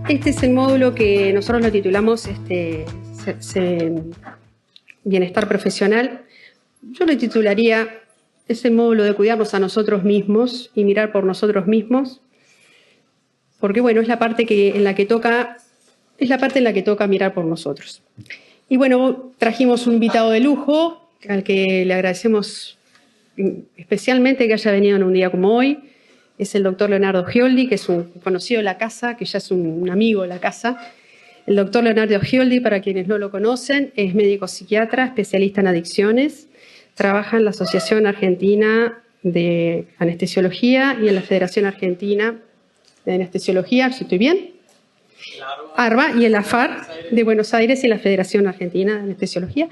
Este es el módulo que nosotros lo titulamos Bienestar Profesional. Yo lo titularía, es el módulo de cuidarnos a nosotros mismos y mirar por nosotros mismos, porque bueno, es la parte en la que toca mirar por nosotros. Y bueno, trajimos un invitado de lujo, al que le agradecemos especialmente que haya venido en un día como hoy. Es el doctor Leonardo Ghioldi, que es un conocido de la casa, que ya es un amigo de la casa. El doctor Leonardo Ghioldi, para quienes no lo conocen, es médico psiquiatra, especialista en adicciones. Trabaja en la Asociación Argentina de Anestesiología y en la Federación Argentina de Anestesiología, si estoy bien, ARBA, y en la FAR de Buenos Aires y en la Federación Argentina de Anestesiología.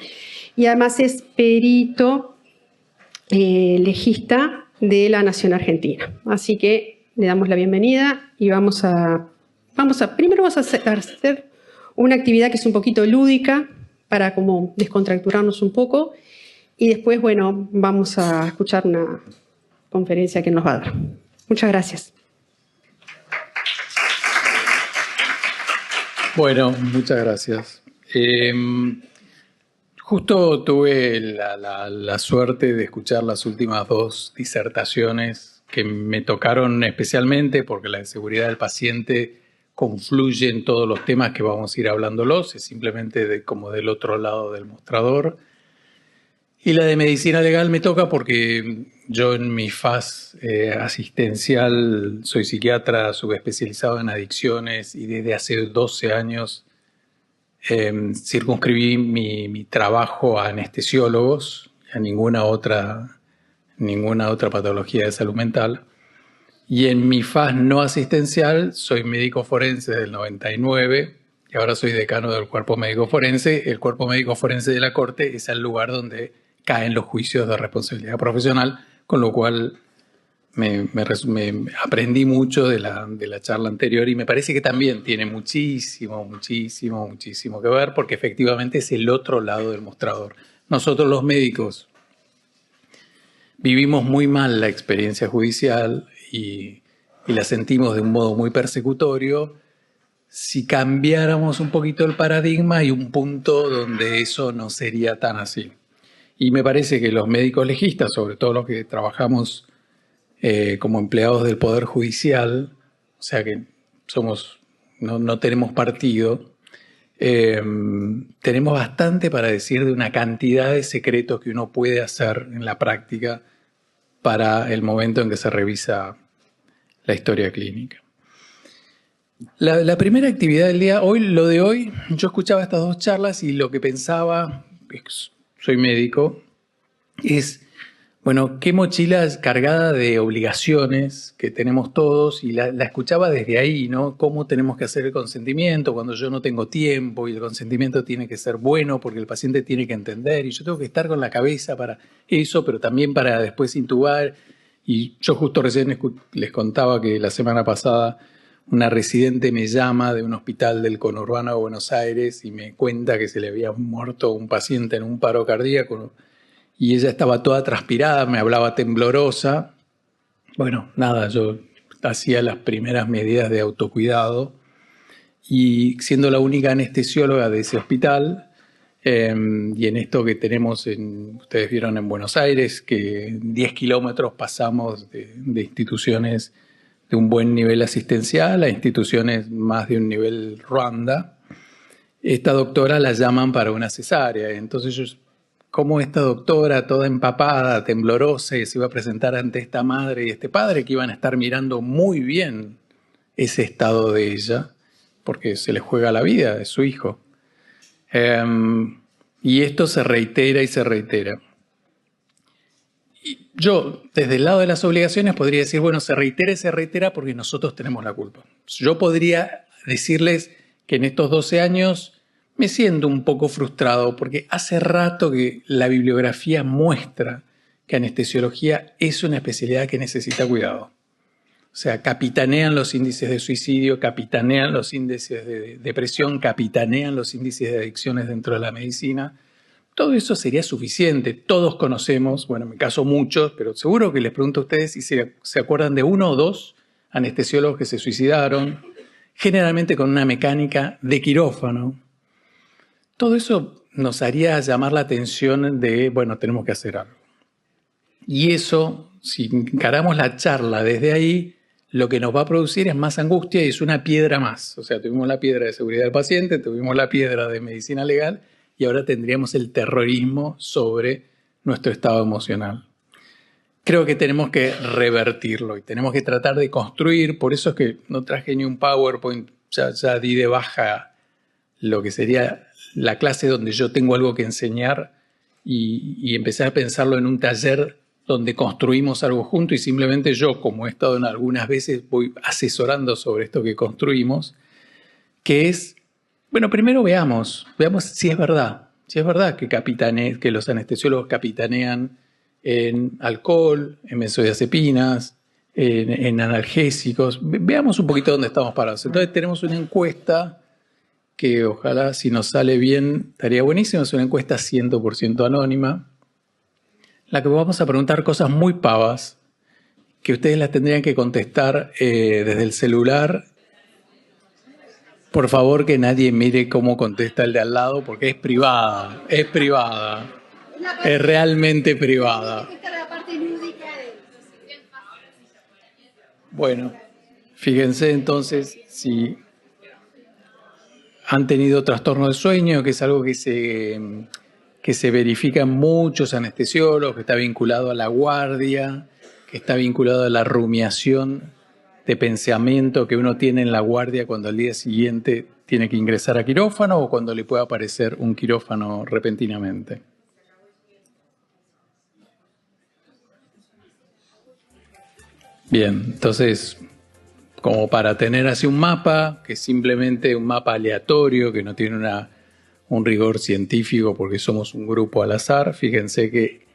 Y además es perito legista de la Nación Argentina. Así que le damos la bienvenida y primero vamos a hacer una actividad que es un poquito lúdica para como descontracturarnos un poco y después, bueno, vamos a escuchar una conferencia que nos va a dar. Muchas gracias. Bueno, muchas gracias. Justo tuve la suerte de escuchar las últimas dos disertaciones que me tocaron especialmente porque la de seguridad del paciente confluye en todos los temas que vamos a ir hablándolos, es simplemente como del otro lado del mostrador. Y la de medicina legal me toca porque yo en mi faz asistencial soy psiquiatra subespecializado en adicciones y desde hace 12 años circunscribí mi trabajo a anestesiólogos, a ninguna otra patología de salud mental. Y en mi faz no asistencial soy médico forense del 99 y ahora soy decano del cuerpo médico forense. El cuerpo médico forense de la Corte es el lugar donde caen los juicios de responsabilidad profesional, con lo cual me aprendí mucho de la charla anterior y me parece que también tiene muchísimo que ver porque efectivamente es el otro lado del mostrador. Nosotros los médicos vivimos muy mal la experiencia judicial y la sentimos de un modo muy persecutorio. Si cambiáramos un poquito el paradigma hay un punto donde eso no sería tan así. Y me parece que los médicos legistas, sobre todo los que trabajamos como empleados del Poder Judicial, o sea que no tenemos partido, tenemos bastante para decir de una cantidad de secretos que uno puede hacer en la práctica para el momento en que se revisa la historia clínica. La primera actividad del día, lo de hoy, yo escuchaba estas dos charlas y lo que pensaba, soy médico, es, bueno, qué mochila cargada de obligaciones que tenemos todos y la escuchaba desde ahí, ¿no? Cómo tenemos que hacer el consentimiento cuando yo no tengo tiempo y el consentimiento tiene que ser bueno porque el paciente tiene que entender y yo tengo que estar con la cabeza para eso, pero también para después intubar. Y yo justo recién les contaba que la semana pasada una residente me llama de un hospital del conurbano de Buenos Aires y me cuenta que se le había muerto un paciente en un paro cardíaco y ella estaba toda transpirada, me hablaba temblorosa. Bueno, nada, yo hacía las primeras medidas de autocuidado y siendo la única anestesióloga de ese hospital y en esto que tenemos, ustedes vieron en Buenos Aires, que en 10 kilómetros pasamos de instituciones de un buen nivel asistencial a instituciones más de un nivel Ruanda. Esta doctora la llaman para una cesárea. Entonces yo, como esta doctora toda empapada, temblorosa, y se iba a presentar ante esta madre y este padre que iban a estar mirando muy bien ese estado de ella, porque se le juega la vida de su hijo. Y esto se reitera y se reitera. Y yo, desde el lado de las obligaciones, podría decir, bueno, se reitera y se reitera porque nosotros tenemos la culpa. Yo podría decirles que en estos 12 años me siento un poco frustrado porque hace rato que la bibliografía muestra que anestesiología es una especialidad que necesita cuidado. O sea, capitanean los índices de suicidio, capitanean los índices de depresión, capitanean los índices de adicciones dentro de la medicina. Todo eso sería suficiente. Todos conocemos, bueno, en mi caso muchos, pero seguro que les pregunto a ustedes si se acuerdan de uno o dos anestesiólogos que se suicidaron, generalmente con una mecánica de quirófano. Todo eso nos haría llamar la atención de, bueno, tenemos que hacer algo. Y eso, si encaramos la charla desde ahí, lo que nos va a producir es más angustia y es una piedra más. O sea, tuvimos la piedra de seguridad del paciente, tuvimos la piedra de medicina legal y ahora tendríamos el terrorismo sobre nuestro estado emocional. Creo que tenemos que revertirlo y tenemos que tratar de construir, por eso es que no traje ni un PowerPoint, ya di de baja lo que sería la clase donde yo tengo algo que enseñar y empecé a pensarlo en un taller donde construimos algo juntos y simplemente yo, como he estado en algunas veces, voy asesorando sobre esto que construimos, que es, bueno, primero veamos si es verdad que los anestesiólogos capitanean en alcohol, en benzodiazepinas, en analgésicos. Veamos un poquito dónde estamos parados. Entonces tenemos una encuesta que ojalá, si nos sale bien, estaría buenísimo. Es una encuesta 100% anónima, la que vamos a preguntar cosas muy pavas que ustedes las tendrían que contestar desde el celular. Por favor, que nadie mire cómo contesta el de al lado, porque es privada, es realmente privada. Bueno, fíjense entonces si han tenido trastorno del sueño, que es algo que se verifica en muchos anestesiólogos, que está vinculado a la guardia, que está vinculado a la rumiación de pensamiento que uno tiene en la guardia cuando al día siguiente tiene que ingresar a quirófano o cuando le puede aparecer un quirófano repentinamente. Bien, entonces, como para tener así un mapa, que es simplemente un mapa aleatorio, que no tiene un rigor científico porque somos un grupo al azar, fíjense que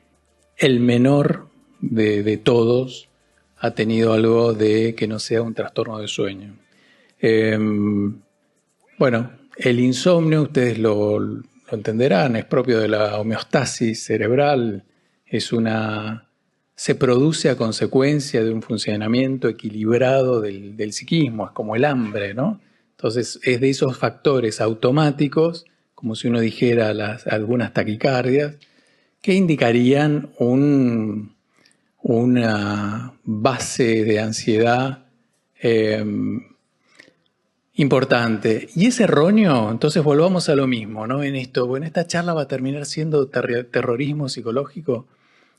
el menor de todos ha tenido algo de que no sea un trastorno de sueño. Bueno, el insomnio, ustedes lo entenderán, es propio de la homeostasis cerebral, se produce a consecuencia de un funcionamiento equilibrado del psiquismo, es como el hambre, ¿no? Entonces es de esos factores automáticos, como si uno dijera algunas taquicardias, que indicarían una base de ansiedad importante. Y es erróneo, entonces volvamos a lo mismo, ¿no? En esta charla va a terminar siendo terrorismo psicológico.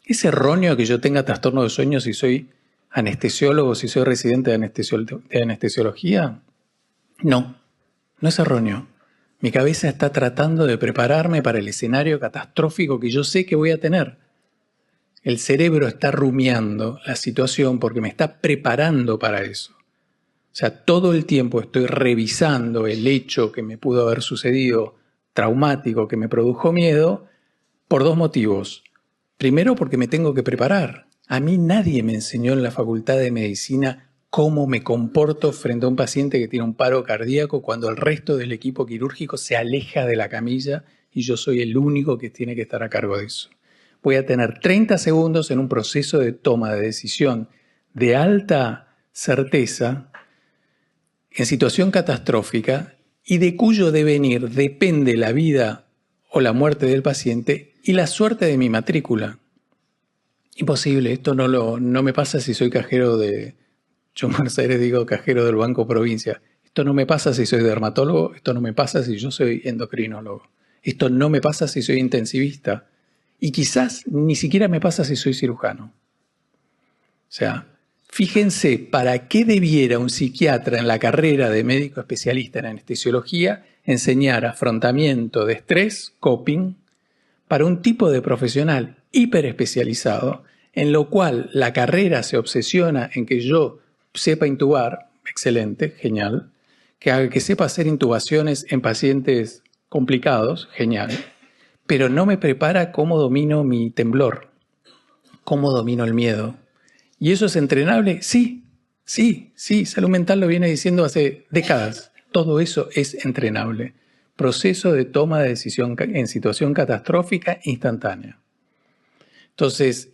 ¿Es erróneo que yo tenga trastorno de sueño si soy anestesiólogo, si soy residente de anestesiología? No, no es erróneo. Mi cabeza está tratando de prepararme para el escenario catastrófico que yo sé que voy a tener. El cerebro está rumiando la situación porque me está preparando para eso. O sea, todo el tiempo estoy revisando el hecho que me pudo haber sucedido, traumático, que me produjo miedo, por dos motivos. Primero, porque me tengo que preparar. A mí nadie me enseñó en la Facultad de Medicina cómo me comporto frente a un paciente que tiene un paro cardíaco cuando el resto del equipo quirúrgico se aleja de la camilla y yo soy el único que tiene que estar a cargo de eso. Voy a tener 30 segundos en un proceso de toma de decisión de alta certeza en situación catastrófica y de cuyo devenir depende la vida o la muerte del paciente y la suerte de mi matrícula. Imposible, esto no me pasa si soy cajero yo en Buenos Aires digo cajero del Banco Provincia. Esto no me pasa si soy dermatólogo, esto no me pasa si yo soy endocrinólogo. Esto no me pasa si soy intensivista. Y quizás ni siquiera me pasa si soy cirujano. O sea, fíjense, ¿para qué debiera un psiquiatra en la carrera de médico especialista en anestesiología enseñar afrontamiento de estrés, coping, para un tipo de profesional hiperespecializado, en lo cual la carrera se obsesiona en que yo sepa intubar, excelente, genial, que sepa hacer intubaciones en pacientes complicados, genial, pero no me prepara cómo domino mi temblor, cómo domino el miedo. ¿Y eso es entrenable? Sí, salud mental lo viene diciendo hace décadas. Todo eso es entrenable. Proceso de toma de decisión en situación catastrófica instantánea. Entonces,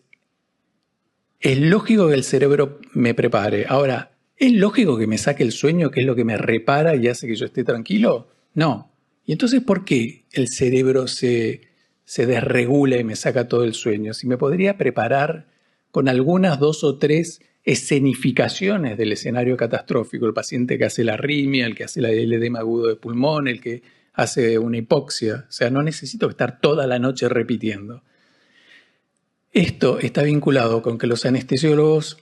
es lógico que el cerebro me prepare. Ahora, ¿Es lógico que me saque el sueño, que es lo que me repara y hace que yo esté tranquilo? No. ¿Y entonces por qué el cerebro se desregula y me saca todo el sueño? Si me podría preparar con algunas 2 o 3 escenificaciones del escenario catastrófico, el paciente que hace la arritmia, el que hace el edema agudo de pulmón, el que hace una hipoxia. O sea, no necesito estar toda la noche repitiendo. Esto está vinculado con que los anestesiólogos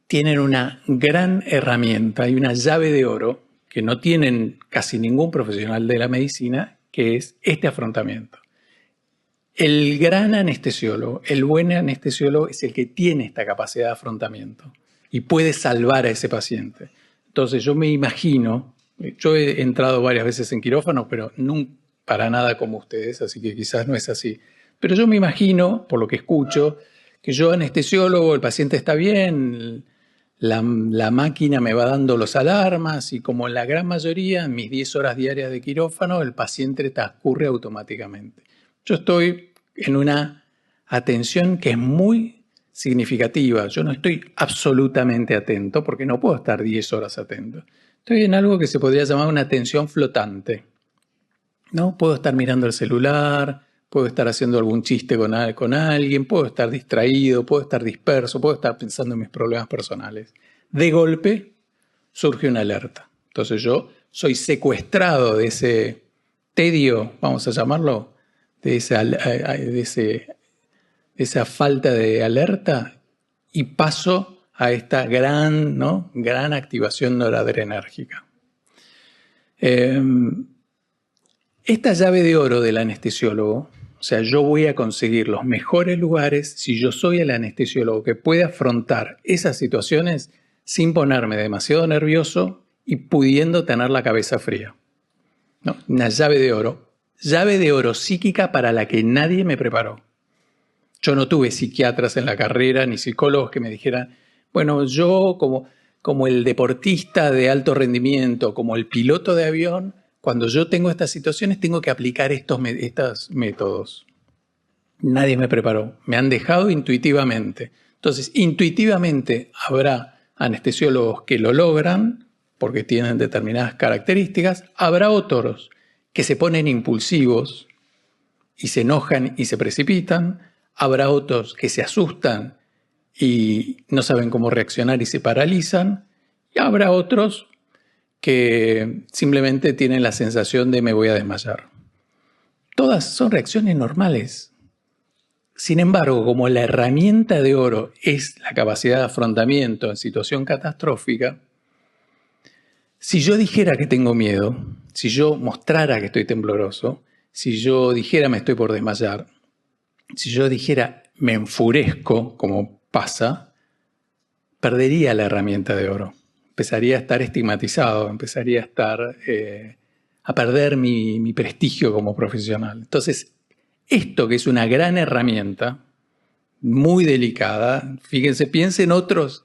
tienen una gran herramienta y una llave de oro que no tienen casi ningún profesional de la medicina, que es este afrontamiento. El gran anestesiólogo, el buen anestesiólogo es el que tiene esta capacidad de afrontamiento y puede salvar a ese paciente. Entonces yo me imagino, yo he entrado varias veces en quirófano, pero nunca para nada como ustedes, así que quizás no es así. Pero yo me imagino, por lo que escucho, que yo anestesiólogo, el paciente está bien, la máquina me va dando los alarmas y como en la gran mayoría, en mis 10 horas diarias de quirófano, el paciente transcurre automáticamente. Yo estoy en una atención que es muy significativa. Yo no estoy absolutamente atento porque no puedo estar 10 horas atento. Estoy en algo que se podría llamar una atención flotante. ¿No? Puedo estar mirando el celular, puedo estar haciendo algún chiste con alguien, puedo estar distraído, puedo estar disperso, puedo estar pensando en mis problemas personales. De golpe surge una alerta. Entonces yo soy secuestrado de ese tedio, vamos a llamarlo, de esa falta de alerta y paso a esta gran activación noradrenérgica. Esta llave de oro del anestesiólogo, o sea, yo voy a conseguir los mejores lugares si yo soy el anestesiólogo que puede afrontar esas situaciones sin ponerme demasiado nervioso y pudiendo tener la cabeza fría. ¿No? Una llave de oro psíquica para la que nadie me preparó. Yo no tuve psiquiatras en la carrera ni psicólogos que me dijeran, bueno, yo como el deportista de alto rendimiento, como el piloto de avión, cuando yo tengo estas situaciones tengo que aplicar estos métodos. Nadie me preparó, me han dejado intuitivamente. Entonces, intuitivamente habrá anestesiólogos que lo logran porque tienen determinadas características, habrá otros que se ponen impulsivos y se enojan y se precipitan, habrá otros que se asustan y no saben cómo reaccionar y se paralizan, y habrá otros que simplemente tienen la sensación de me voy a desmayar. Todas son reacciones normales. Sin embargo, como la herramienta de oro es la capacidad de afrontamiento en situación catastrófica, si yo dijera que tengo miedo, si yo mostrara que estoy tembloroso, si yo dijera me estoy por desmayar, si yo dijera me enfurezco, como pasa, perdería la herramienta de oro. Empezaría a estar estigmatizado, empezaría a perder mi prestigio como profesional. Entonces, esto que es una gran herramienta, muy delicada, fíjense, piensen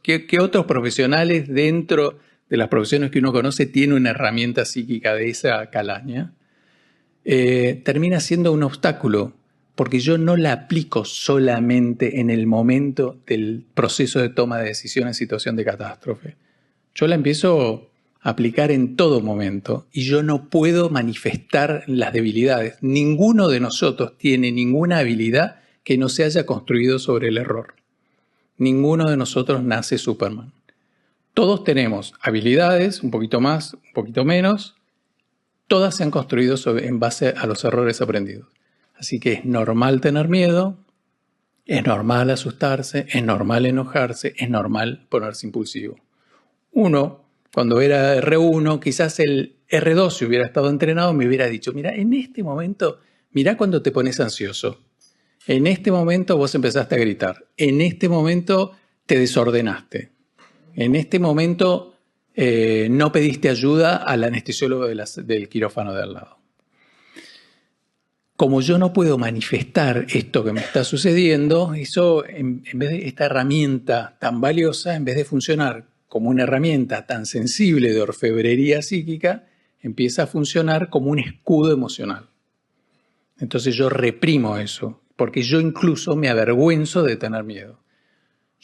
¿qué otros profesionales dentro de las profesiones que uno conoce tiene una herramienta psíquica de esa calaña? Termina siendo un obstáculo, porque yo no la aplico solamente en el momento del proceso de toma de decisión en situación de catástrofe. Yo la empiezo a aplicar en todo momento y yo no puedo manifestar las debilidades. Ninguno de nosotros tiene ninguna habilidad que no se haya construido sobre el error. Ninguno de nosotros nace Superman. Todos tenemos habilidades, un poquito más, un poquito menos. Todas se han construido en base a los errores aprendidos. Así que es normal tener miedo, es normal asustarse, es normal enojarse, es normal ponerse impulsivo. Uno, cuando era R1, quizás el R2 si hubiera estado entrenado me hubiera dicho, mira, en este momento, mira cuando te pones ansioso. En este momento vos empezaste a gritar. En este momento te desordenaste. En este momento no pediste ayuda al anestesiólogo del quirófano de al lado. Como yo no puedo manifestar esto que me está sucediendo, eso, en vez de esta herramienta tan valiosa, en vez de funcionar como una herramienta tan sensible de orfebrería psíquica, empieza a funcionar como un escudo emocional. Entonces yo reprimo eso, porque yo incluso me avergüenzo de tener miedo.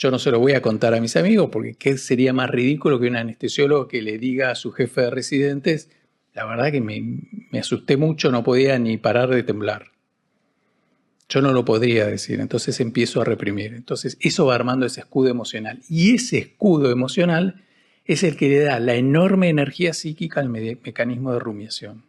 Yo no se lo voy a contar a mis amigos porque ¿qué sería más ridículo que un anestesiólogo que le diga a su jefe de residentes? La verdad que me asusté mucho, no podía ni parar de temblar. Yo no lo podría decir, entonces empiezo a reprimir. Entonces eso va armando ese escudo emocional. Y ese escudo emocional es el que le da la enorme energía psíquica al mecanismo de rumiación.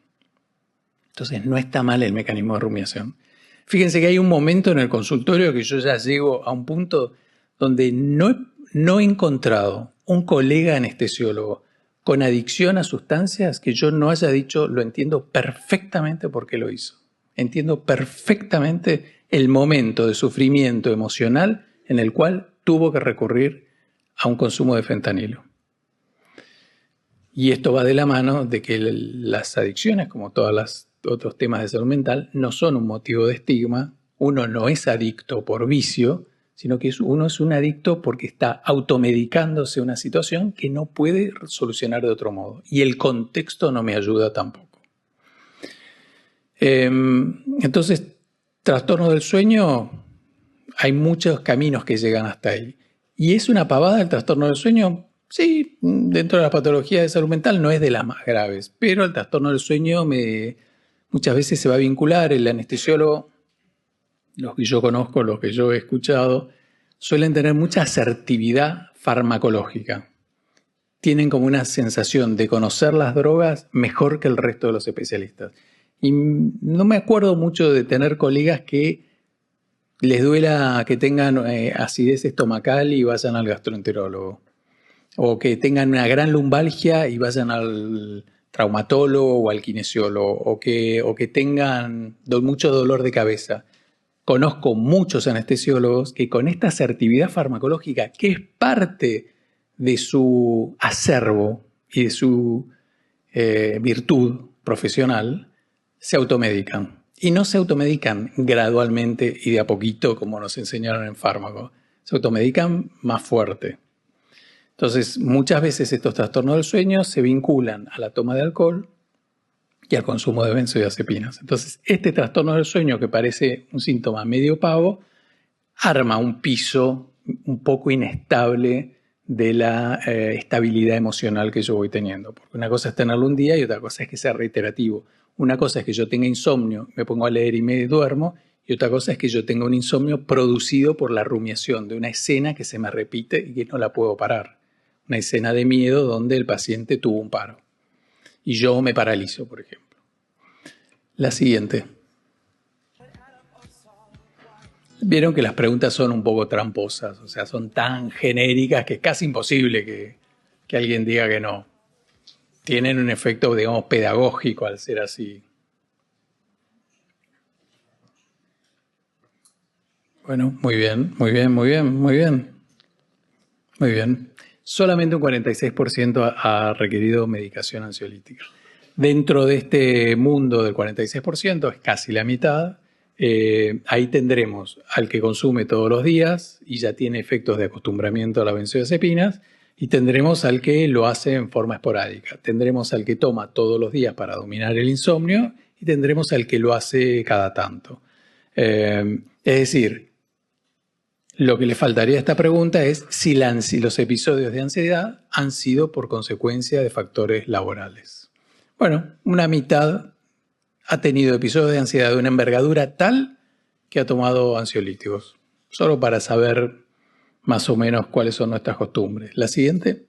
Entonces no está mal el mecanismo de rumiación. Fíjense que hay un momento en el consultorio que yo ya llego a un punto donde no he encontrado un colega anestesiólogo con adicción a sustancias que yo no haya dicho, lo entiendo perfectamente por qué lo hizo. Entiendo perfectamente el momento de sufrimiento emocional en el cual tuvo que recurrir a un consumo de fentanilo. Y esto va de la mano de que las adicciones, como todos los otros temas de salud mental, no son un motivo de estigma. Uno no es adicto por vicio, sino que uno es un adicto porque está automedicándose una situación que no puede solucionar de otro modo. Y el contexto no me ayuda tampoco. Entonces, trastorno del sueño, hay muchos caminos que llegan hasta ahí. ¿Y es una pavada el trastorno del sueño? Sí, dentro de la patología de salud mental no es de las más graves, pero el trastorno del sueño muchas veces se va a vincular. El anestesiólogo, los que yo conozco, los que yo he escuchado, suelen tener mucha asertividad farmacológica. Tienen como una sensación de conocer las drogas mejor que el resto de los especialistas. Y no me acuerdo mucho de tener colegas que les duela que tengan acidez estomacal y vayan al gastroenterólogo. O que tengan una gran lumbalgia y vayan al traumatólogo o al kinesiólogo. O que tengan mucho dolor de cabeza. Conozco muchos anestesiólogos que con esta asertividad farmacológica, que es parte de su acervo y de su virtud profesional, se automedican. Y no se automedican gradualmente y de a poquito como nos enseñaron en fármaco. Se automedican más fuerte. Entonces, muchas veces estos trastornos del sueño se vinculan a la toma de alcohol y al consumo de benzodiazepinas. Entonces, este trastorno del sueño, que parece un síntoma medio pavo, arma un piso un poco inestable de la estabilidad emocional que yo voy teniendo. Porque una cosa es tenerlo un día y otra cosa es que sea reiterativo. Una cosa es que yo tenga insomnio, me pongo a leer y me duermo, y otra cosa es que yo tenga un insomnio producido por la rumiación de una escena que se me repite y que no la puedo parar. Una escena de miedo donde el paciente tuvo un paro. Y yo me paralizo, por ejemplo. La siguiente. Vieron que las preguntas son un poco tramposas, o sea, son tan genéricas que es casi imposible que alguien diga que no. Tienen un efecto, digamos, pedagógico al ser así. Bueno, muy bien. Solamente un 46% ha requerido medicación ansiolítica. Dentro de este mundo del 46%, es casi la mitad, ahí tendremos al que consume todos los días y ya tiene efectos de acostumbramiento a las benzodiazepinas, y tendremos al que lo hace en forma esporádica. Tendremos al que toma todos los días para dominar el insomnio y tendremos al que lo hace cada tanto. Es decir, lo que le faltaría a esta pregunta es si los episodios de ansiedad han sido por consecuencia de factores laborales. Bueno, una mitad ha tenido episodios de ansiedad de una envergadura tal que ha tomado ansiolíticos, solo para saber más o menos cuáles son nuestras costumbres. La siguiente.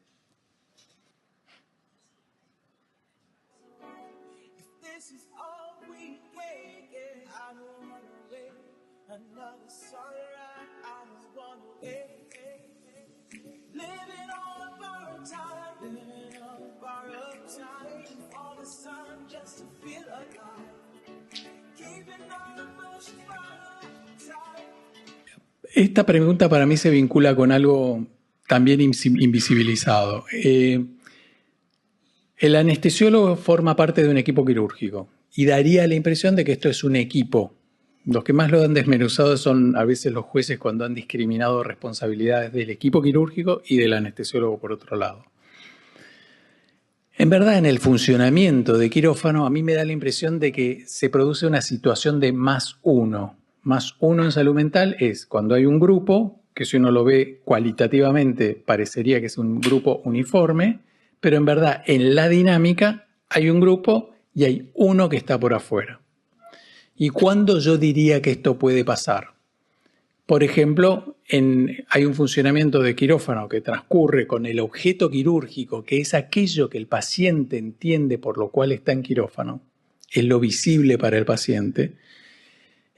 Esta pregunta para mí se vincula con algo también invisibilizado. El anestesiólogo forma parte de un equipo quirúrgico y daría la impresión de que esto es un equipo. Los que más lo han desmenuzado son a veces los jueces cuando han discriminado responsabilidades del equipo quirúrgico y del anestesiólogo por otro lado. En verdad, en el funcionamiento de quirófano a mí me da la impresión de que se produce una situación de más uno. Más uno en salud mental es cuando hay un grupo que si uno lo ve cualitativamente parecería que es un grupo uniforme, pero en verdad en la dinámica hay un grupo y hay uno que está por afuera. ¿Y cuándo yo diría que esto puede pasar? Por ejemplo, hay un funcionamiento de quirófano que transcurre con el objeto quirúrgico, que es aquello que el paciente entiende por lo cual está en quirófano, es lo visible para el paciente.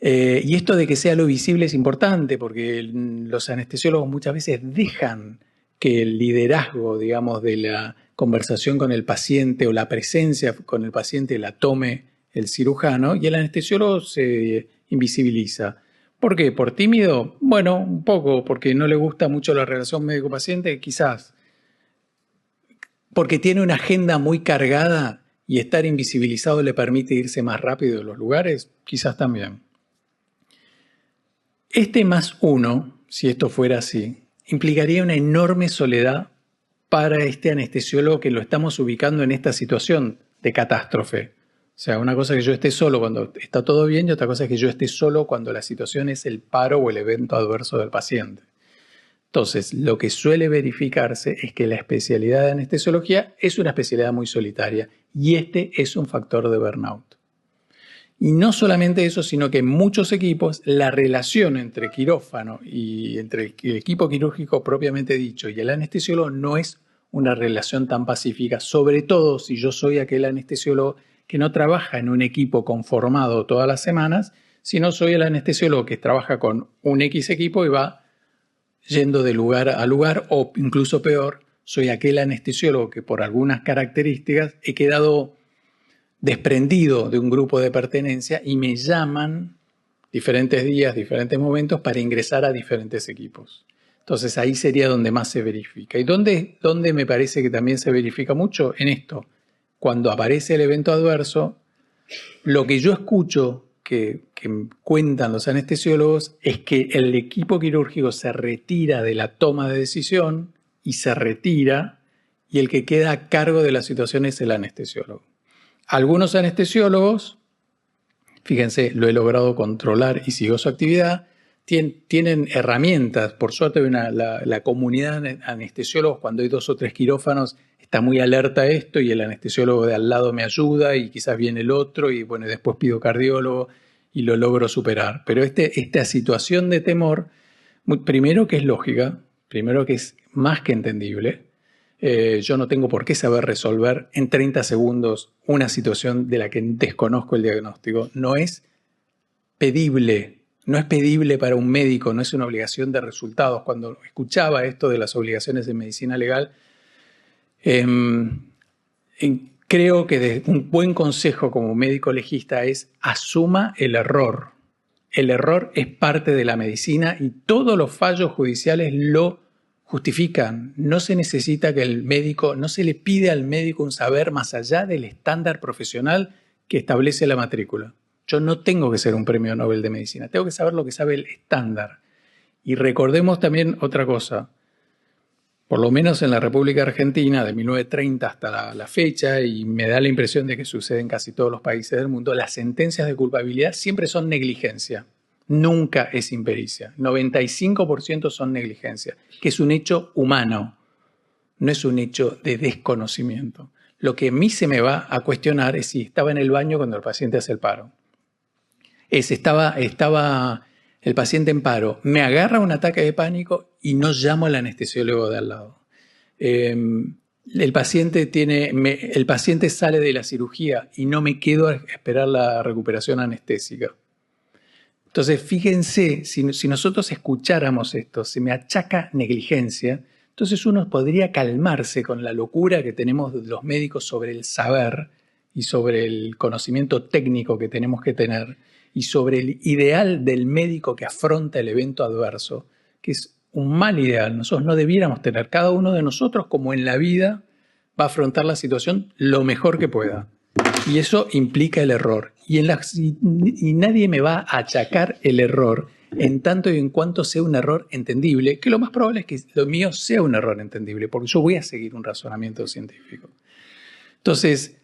Y esto de que sea lo visible es importante porque los anestesiólogos muchas veces dejan que el liderazgo, digamos, de la conversación con el paciente o la presencia con el paciente la tome el cirujano y el anestesiólogo se invisibiliza. ¿Por qué? ¿Por tímido? Bueno, un poco, porque no le gusta mucho la relación médico-paciente, quizás. Porque tiene una agenda muy cargada y estar invisibilizado le permite irse más rápido de los lugares, quizás también. Este más uno, si esto fuera así, implicaría una enorme soledad para este anestesiólogo que lo estamos ubicando en esta situación de catástrofe. O sea, una cosa es que yo esté solo cuando está todo bien y otra cosa es que yo esté solo cuando la situación es el paro o el evento adverso del paciente. Entonces, lo que suele verificarse es que la especialidad de anestesiología es una especialidad muy solitaria y este es un factor de burnout. Y no solamente eso, sino que en muchos equipos la relación entre quirófano y entre el equipo quirúrgico propiamente dicho y el anestesiólogo no es una relación tan pacífica, sobre todo si yo soy aquel anestesiólogo que no trabaja en un equipo conformado todas las semanas, sino soy el anestesiólogo que trabaja con un X equipo y va yendo de lugar a lugar, o incluso peor, soy aquel anestesiólogo que por algunas características he quedado desprendido de un grupo de pertenencia y me llaman diferentes días, diferentes momentos para ingresar a diferentes equipos. Entonces ahí sería donde más se verifica. ¿Y dónde me parece que también se verifica mucho? En esto. Cuando aparece el evento adverso, lo que yo escucho que cuentan los anestesiólogos es que el equipo quirúrgico se retira de la toma de decisión y se retira y el que queda a cargo de la situación es el anestesiólogo. Algunos anestesiólogos, fíjense, lo he logrado controlar y sigo su actividad, tienen herramientas. Por suerte la comunidad de anestesiólogos, cuando hay 2 o 3 quirófanos, está muy alerta a esto y el anestesiólogo de al lado me ayuda y quizás viene el otro y bueno, después pido cardiólogo y lo logro superar. Pero esta situación de temor, primero que es lógica, primero que es más que entendible. Yo no tengo por qué saber resolver en 30 segundos una situación de la que desconozco el diagnóstico. No es pedible para un médico, no es una obligación de resultados. Cuando escuchaba esto de las obligaciones de medicina legal, creo que un buen consejo como médico legista es asuma el error. El error es parte de la medicina y todos los fallos judiciales lo justifican. No se necesita que no se le pide al médico un saber más allá del estándar profesional que establece la matrícula. Yo no tengo que ser un premio Nobel de medicina, tengo que saber lo que sabe el estándar. Y recordemos también otra cosa, por lo menos en la República Argentina de 1930 hasta la fecha, y me da la impresión de que sucede en casi todos los países del mundo, las sentencias de culpabilidad siempre son negligencia. Nunca es impericia. 95% son negligencia, que es un hecho humano, no es un hecho de desconocimiento. Lo que a mí se me va a cuestionar es si estaba en el baño cuando el paciente hace el paro. Estaba el paciente en paro, me agarra un ataque de pánico y no llamo al anestesiólogo de al lado. El paciente sale de la cirugía y no me quedo a esperar la recuperación anestésica. Entonces, fíjense, si nosotros escucháramos esto, se me achaca negligencia, entonces uno podría calmarse con la locura que tenemos los médicos sobre el saber y sobre el conocimiento técnico que tenemos que tener y sobre el ideal del médico que afronta el evento adverso, que es un mal ideal. Nosotros no debiéramos tener. Cada uno de nosotros, como en la vida, va a afrontar la situación lo mejor que pueda. Y eso implica el error. Y nadie me va a achacar el error en tanto y en cuanto sea un error entendible, que lo más probable es que lo mío sea un error entendible, porque yo voy a seguir un razonamiento científico. Entonces,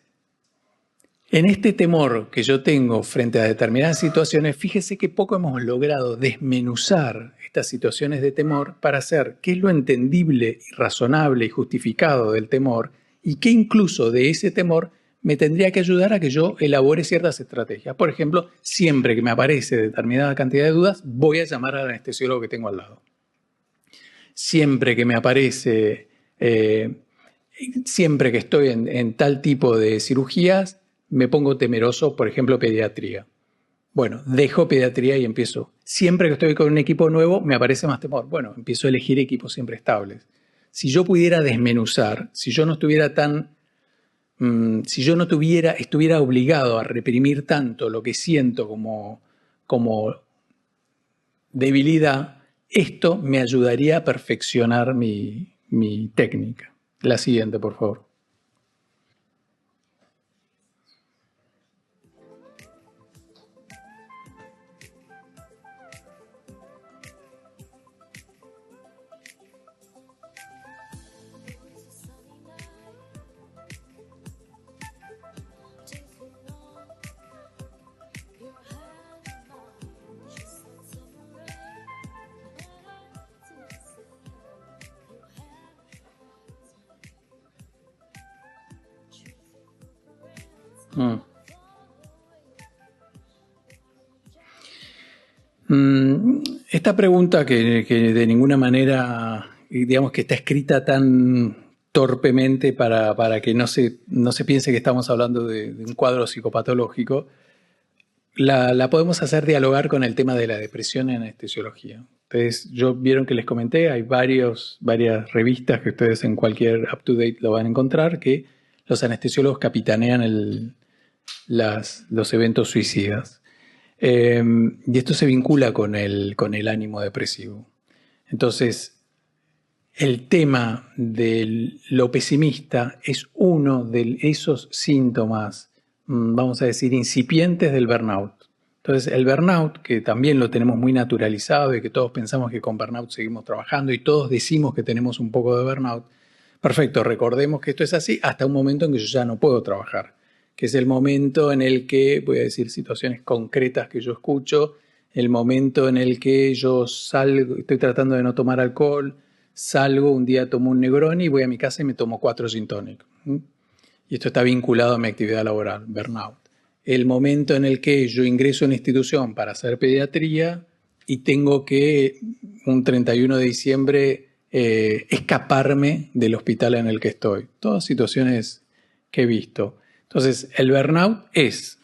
En este temor que yo tengo frente a determinadas situaciones, fíjese que poco hemos logrado desmenuzar estas situaciones de temor para hacer qué es lo entendible, y razonable y justificado del temor y qué incluso de ese temor me tendría que ayudar a que yo elabore ciertas estrategias. Por ejemplo, siempre que me aparece determinada cantidad de dudas, voy a llamar al anestesiólogo que tengo al lado. Siempre que me aparece, siempre que estoy en tal tipo de cirugías, me pongo temeroso, por ejemplo, pediatría. Bueno, dejo pediatría y empiezo. Siempre que estoy con un equipo nuevo, me aparece más temor. Bueno, empiezo a elegir equipos siempre estables. Si yo pudiera desmenuzar, si yo no estuviera estuviera obligado a reprimir tanto lo que siento como debilidad, esto me ayudaría a perfeccionar mi técnica. La siguiente, por favor. Esta pregunta que de ninguna manera, digamos que está escrita tan torpemente para que no se piense que estamos hablando de un cuadro psicopatológico, la podemos hacer dialogar con el tema de la depresión en anestesiología. Ustedes, vieron que les comenté, hay varias revistas que ustedes en cualquier up-to-date lo van a encontrar, que los anestesiólogos capitanean los eventos suicidas. Y esto se vincula con el ánimo depresivo. Entonces, el tema de lo pesimista es uno de esos síntomas, vamos a decir, incipientes del burnout. Entonces, el burnout, que también lo tenemos muy naturalizado y que todos pensamos que con burnout seguimos trabajando y todos decimos que tenemos un poco de burnout, perfecto, recordemos que esto es así hasta un momento en que yo ya no puedo trabajar, que es el momento en el que, voy a decir situaciones concretas que yo escucho, el momento en el que yo salgo, estoy tratando de no tomar alcohol, salgo, un día tomo un Negroni y voy a mi casa y me tomo 4 gin tonic. Y esto está vinculado a mi actividad laboral, burnout. El momento en el que yo ingreso a una institución para hacer pediatría y tengo que, un 31 de diciembre, escaparme del hospital en el que estoy. Todas situaciones que he visto. Entonces, el burnout es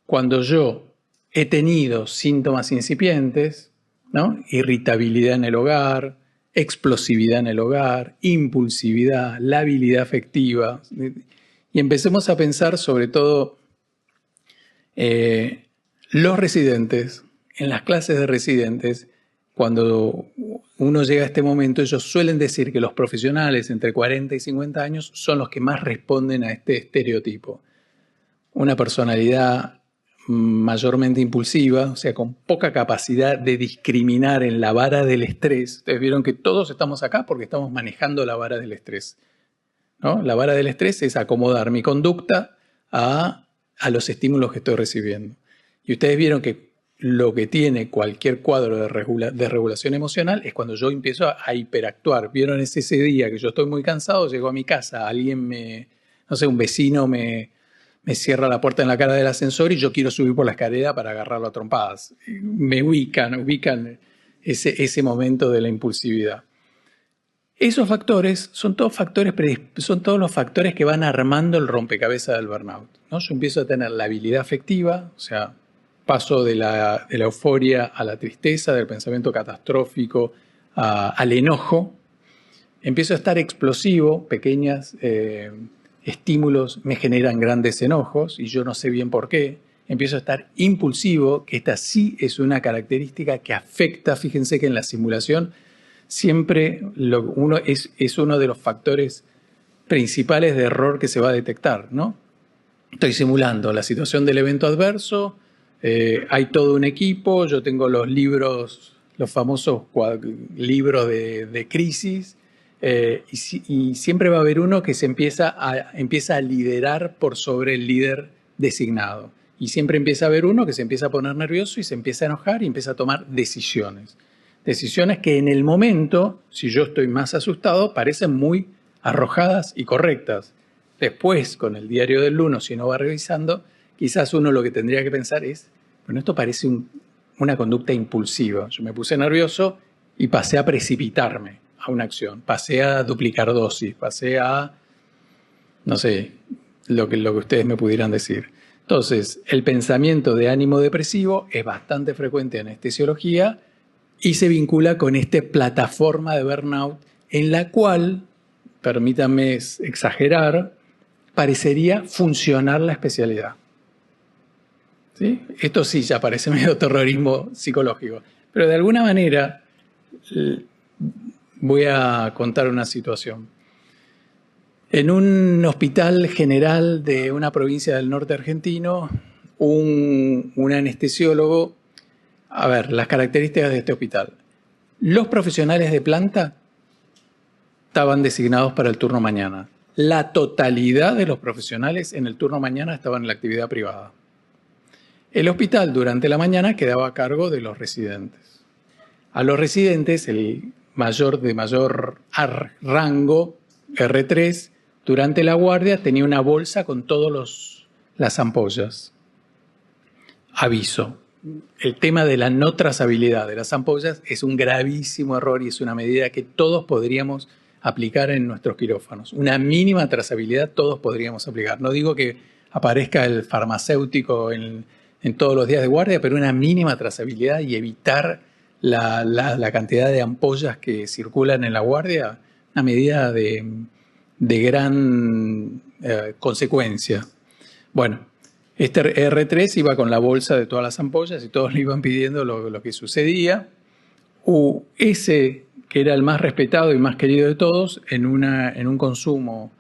cuando yo he tenido síntomas incipientes, ¿no? Irritabilidad en el hogar, explosividad en el hogar, impulsividad, labilidad afectiva. Y empecemos a pensar sobre todo los residentes, en las clases de residentes, cuando uno llega a este momento, ellos suelen decir que los profesionales entre 40 y 50 años son los que más responden a este estereotipo. Una personalidad mayormente impulsiva, o sea, con poca capacidad de discriminar en la vara del estrés. Ustedes vieron que todos estamos acá porque estamos manejando la vara del estrés, ¿no? La vara del estrés es acomodar mi conducta a los estímulos que estoy recibiendo. Y ustedes vieron que lo que tiene cualquier cuadro de regulación emocional es cuando yo empiezo a hiperactuar. ¿Vieron ese día que yo estoy muy cansado, llego a mi casa, un vecino me cierra la puerta en la cara del ascensor y yo quiero subir por la escalera para agarrarlo a trompadas? Me ubican ese momento de la impulsividad. Esos factores son todos los factores que van armando el rompecabezas del burnout, ¿no? Yo empiezo a tener la habilidad afectiva, o sea, paso de la euforia a la tristeza, del pensamiento catastrófico al enojo. Empiezo a estar explosivo, pequeños estímulos me generan grandes enojos y yo no sé bien por qué. Empiezo a estar impulsivo, que esta sí es una característica que afecta, fíjense que en la simulación siempre es uno de los factores principales de error que se va a detectar, ¿no? Estoy simulando la situación del evento adverso, hay todo un equipo, yo tengo los libros, los famosos libros de crisis, y siempre va a haber uno que empieza a liderar por sobre el líder designado. Y siempre empieza a haber uno que se empieza a poner nervioso y se empieza a enojar y empieza a tomar decisiones. Decisiones que en el momento, si yo estoy más asustado, parecen muy arrojadas y correctas. Después, con el diario del lunes, si uno va revisando, quizás uno lo que tendría que pensar es, bueno, esto parece una conducta impulsiva. Yo me puse nervioso y pasé a precipitarme a una acción, pasé a duplicar dosis, pasé a, no sé, lo que ustedes me pudieran decir. Entonces, el pensamiento de ánimo depresivo es bastante frecuente en anestesiología y se vincula con esta plataforma de burnout en la cual, permítanme exagerar, parecería funcionar la especialidad. ¿Sí? Esto sí ya parece medio terrorismo psicológico, pero de alguna manera voy a contar una situación. En un hospital general de una provincia del norte argentino, un anestesiólogo, a ver, las características de este hospital. Los profesionales de planta estaban designados para el turno mañana. La totalidad de los profesionales en el turno mañana estaban en la actividad privada. El hospital durante la mañana quedaba a cargo de los residentes. A los residentes, el de mayor rango, R3, durante la guardia tenía una bolsa con todas las ampollas. Aviso, el tema de la no trazabilidad de las ampollas es un gravísimo error y es una medida que todos podríamos aplicar en nuestros quirófanos. Una mínima trazabilidad todos podríamos aplicar. No digo que aparezca el farmacéutico en todos los días de guardia, pero una mínima trazabilidad y evitar la cantidad de ampollas que circulan en la guardia, una medida de gran consecuencia. Bueno, este R3 iba con la bolsa de todas las ampollas y todos le iban pidiendo lo que sucedía. Ese que era el más respetado y más querido de todos, en un consumo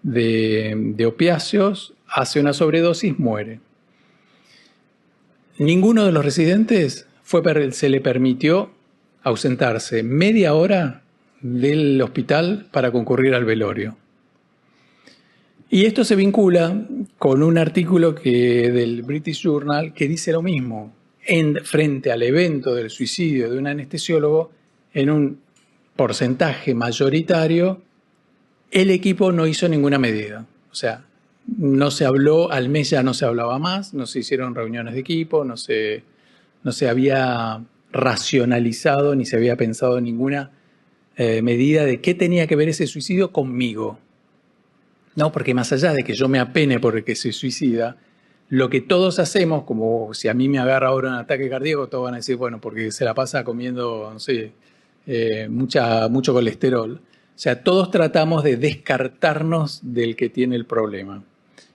de opiáceos, hace una sobredosis, muere. Ninguno de los residentes se le permitió ausentarse media hora del hospital para concurrir al velorio. Y esto se vincula con un artículo del British Journal que dice lo mismo. Frente al evento del suicidio de un anestesiólogo, en un porcentaje mayoritario, el equipo no hizo ninguna medida. O sea, no se habló, al mes ya no se hablaba más, no se hicieron reuniones de equipo, no se había racionalizado ni se había pensado en ninguna medida de qué tenía que ver ese suicidio conmigo. No, porque más allá de que yo me apene por el que se suicida, lo que todos hacemos, como si a mí me agarra ahora un ataque cardíaco, todos van a decir, bueno, porque se la pasa comiendo, no sé, mucho colesterol. O sea, todos tratamos de descartarnos del que tiene el problema.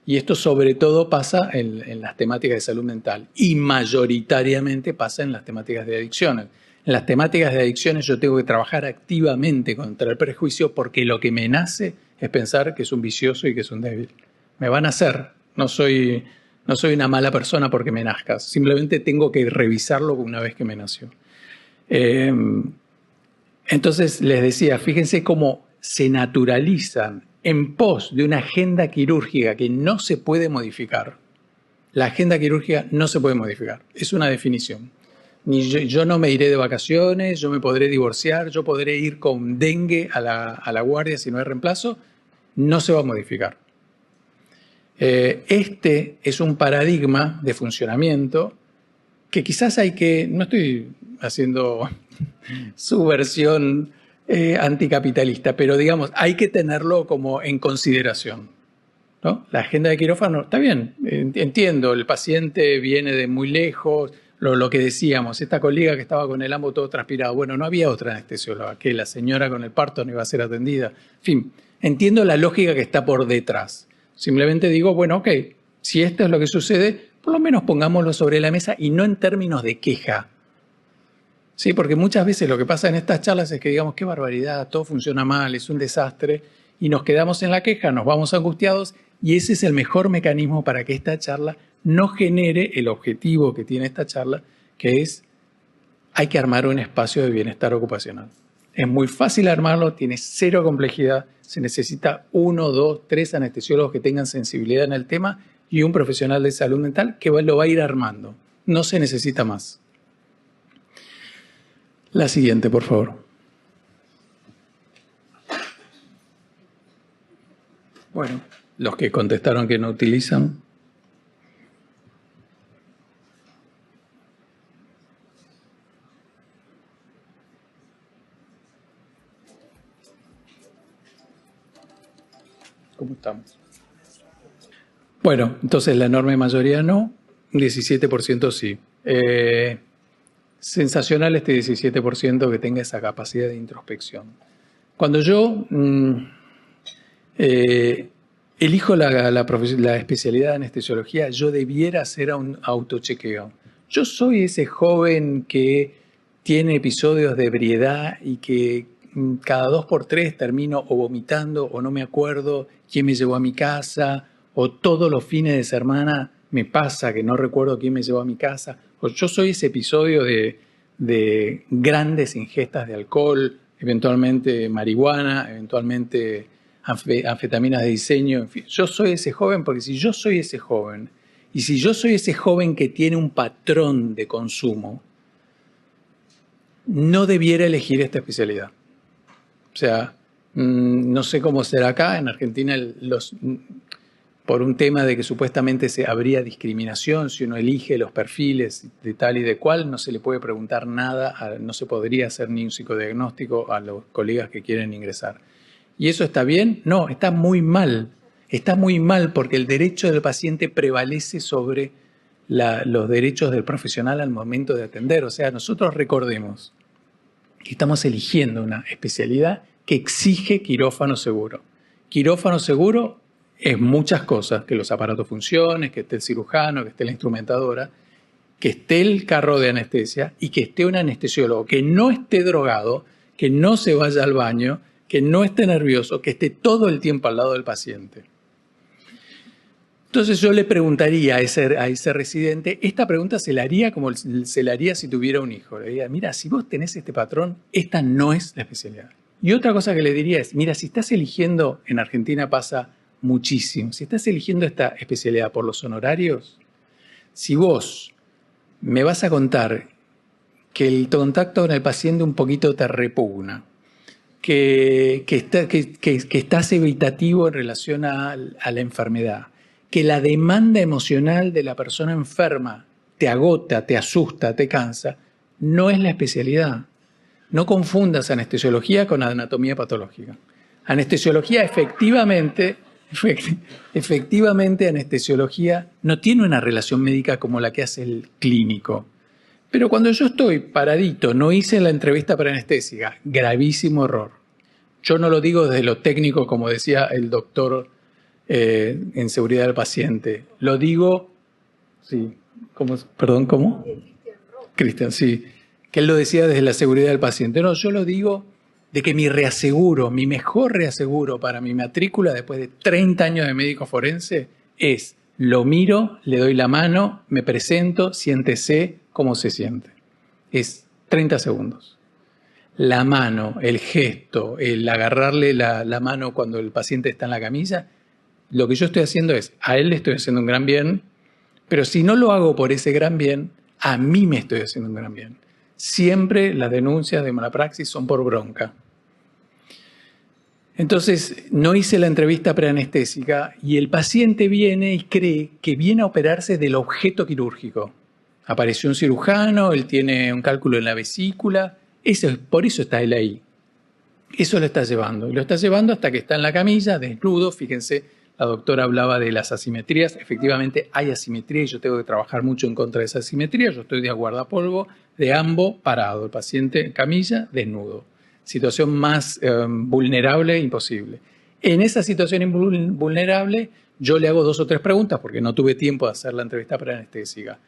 Y esto sobre todo pasa en las temáticas de salud mental y mayoritariamente pasa en las temáticas de adicciones. En las temáticas de adicciones yo tengo que trabajar activamente contra el prejuicio porque lo que me nace es pensar que es un vicioso y que es un débil. Me van a hacer. No soy una mala persona porque me nazca. Simplemente tengo que revisarlo una vez que me nació. Entonces les decía, fíjense cómo se naturalizan en pos de una agenda quirúrgica que no se puede modificar. La agenda quirúrgica no se puede modificar. Es una definición. Yo no me iré de vacaciones, yo me podré divorciar, yo podré ir con dengue a la guardia si no hay reemplazo. No se va a modificar. Este es un paradigma de funcionamiento que quizás no estoy haciendo su versión anticapitalista, pero digamos, hay que tenerlo como en consideración, ¿no? La agenda de quirófano, está bien, entiendo, el paciente viene de muy lejos, lo que decíamos, esta colega que estaba con el ambo todo transpirado, bueno, no había otra anestesióloga, que la señora con el parto no iba a ser atendida, en fin, entiendo la lógica que está por detrás. Simplemente digo, bueno, ok, si esto es lo que sucede, por lo menos pongámoslo sobre la mesa y no en términos de queja. Sí, porque muchas veces lo que pasa en estas charlas es que digamos, qué barbaridad, todo funciona mal, es un desastre, y nos quedamos en la queja, nos vamos angustiados, y ese es el mejor mecanismo para que esta charla no genere el objetivo que tiene esta charla, que es, hay que armar un espacio de bienestar ocupacional. Es muy fácil armarlo, tiene cero complejidad, se necesita 1, 2, 3 anestesiólogos que tengan sensibilidad en el tema y un profesional de salud mental que lo va a ir armando. No se necesita más. La siguiente, por favor. Bueno, los que contestaron que no utilizan. ¿Cómo estamos? Bueno, entonces la enorme mayoría no, 17% sí. Sensacional este 17% que tenga esa capacidad de introspección. Cuando yo elijo la especialidad de anestesiología, yo debiera hacer un autochequeo. Yo soy ese joven que tiene episodios de ebriedad y que cada 2 por 3 termino o vomitando o no me acuerdo quién me llevó a mi casa, o todos los fines de semana me pasa que no recuerdo quién me llevó a mi casa. O yo soy ese episodio de grandes ingestas de alcohol, eventualmente marihuana, eventualmente anfetaminas de diseño, en fin. Yo soy ese joven porque si yo soy ese joven y si yo soy ese joven que tiene un patrón de consumo, no debiera elegir esta especialidad. O sea, no sé cómo será acá. En Argentina, por un tema de que supuestamente habría discriminación, si uno elige los perfiles de tal y de cual, no se le puede preguntar nada, no se podría hacer ni un psicodiagnóstico a los colegas que quieren ingresar. ¿Y eso está bien? No, está muy mal. Está muy mal porque el derecho del paciente prevalece sobre los derechos del profesional al momento de atender. O sea, nosotros recordemos que estamos eligiendo una especialidad que exige quirófano seguro. Quirófano seguro es muchas cosas, que los aparatos funcionen, que esté el cirujano, que esté la instrumentadora, que esté el carro de anestesia y que esté un anestesiólogo que no esté drogado, que no se vaya al baño, que no esté nervioso, que esté todo el tiempo al lado del paciente. Entonces yo le preguntaría a ese residente, esta pregunta se la haría como se la haría si tuviera un hijo. Le diría, mira, si vos tenés este patrón, esta no es la especialidad. Y otra cosa que le diría es, mira, si estás eligiendo, en Argentina pasa muchísimo, si estás eligiendo esta especialidad por los honorarios, si vos me vas a contar que el contacto con el paciente un poquito te repugna, que estás evitativo en relación a la enfermedad, que la demanda emocional de la persona enferma te agota, te asusta, te cansa, no es la especialidad. No confundas anestesiología con anatomía patológica. Anestesiología efectivamente anestesiología no tiene una relación médica como la que hace el clínico. Pero cuando yo estoy paradito, no hice la entrevista preanestésica, gravísimo error. Yo no lo digo desde lo técnico, como decía el doctor en seguridad del paciente. Lo digo, sí, ¿cómo? Cristian, sí, que él lo decía desde la seguridad del paciente. No, yo lo digo de que mi mejor reaseguro para mi matrícula después de 30 años de médico forense es, lo miro, le doy la mano, me presento, siéntese cómo se siente. Es 30 segundos. La mano, el gesto, el agarrarle la mano cuando el paciente está en la camilla, lo que yo estoy haciendo es, a él le estoy haciendo un gran bien, pero si no lo hago por ese gran bien, a mí me estoy haciendo un gran bien. Siempre las denuncias de mala praxis son por bronca. Entonces, no hice la entrevista preanestésica y el paciente viene y cree que viene a operarse del objeto quirúrgico. Apareció un cirujano, él tiene un cálculo en la vesícula, por eso está él ahí. Eso lo está llevando. Y lo está llevando hasta que está en la camilla, desnudo. Fíjense, la doctora hablaba de las asimetrías. Efectivamente, hay asimetría y yo tengo que trabajar mucho en contra de esa asimetría. Yo estoy de guardapolvo, de ambos parado. El paciente en camilla, desnudo. Situación más vulnerable imposible. En esa situación vulnerable, yo le hago 2 o 3 preguntas porque no tuve tiempo de hacer la entrevista preanestésica.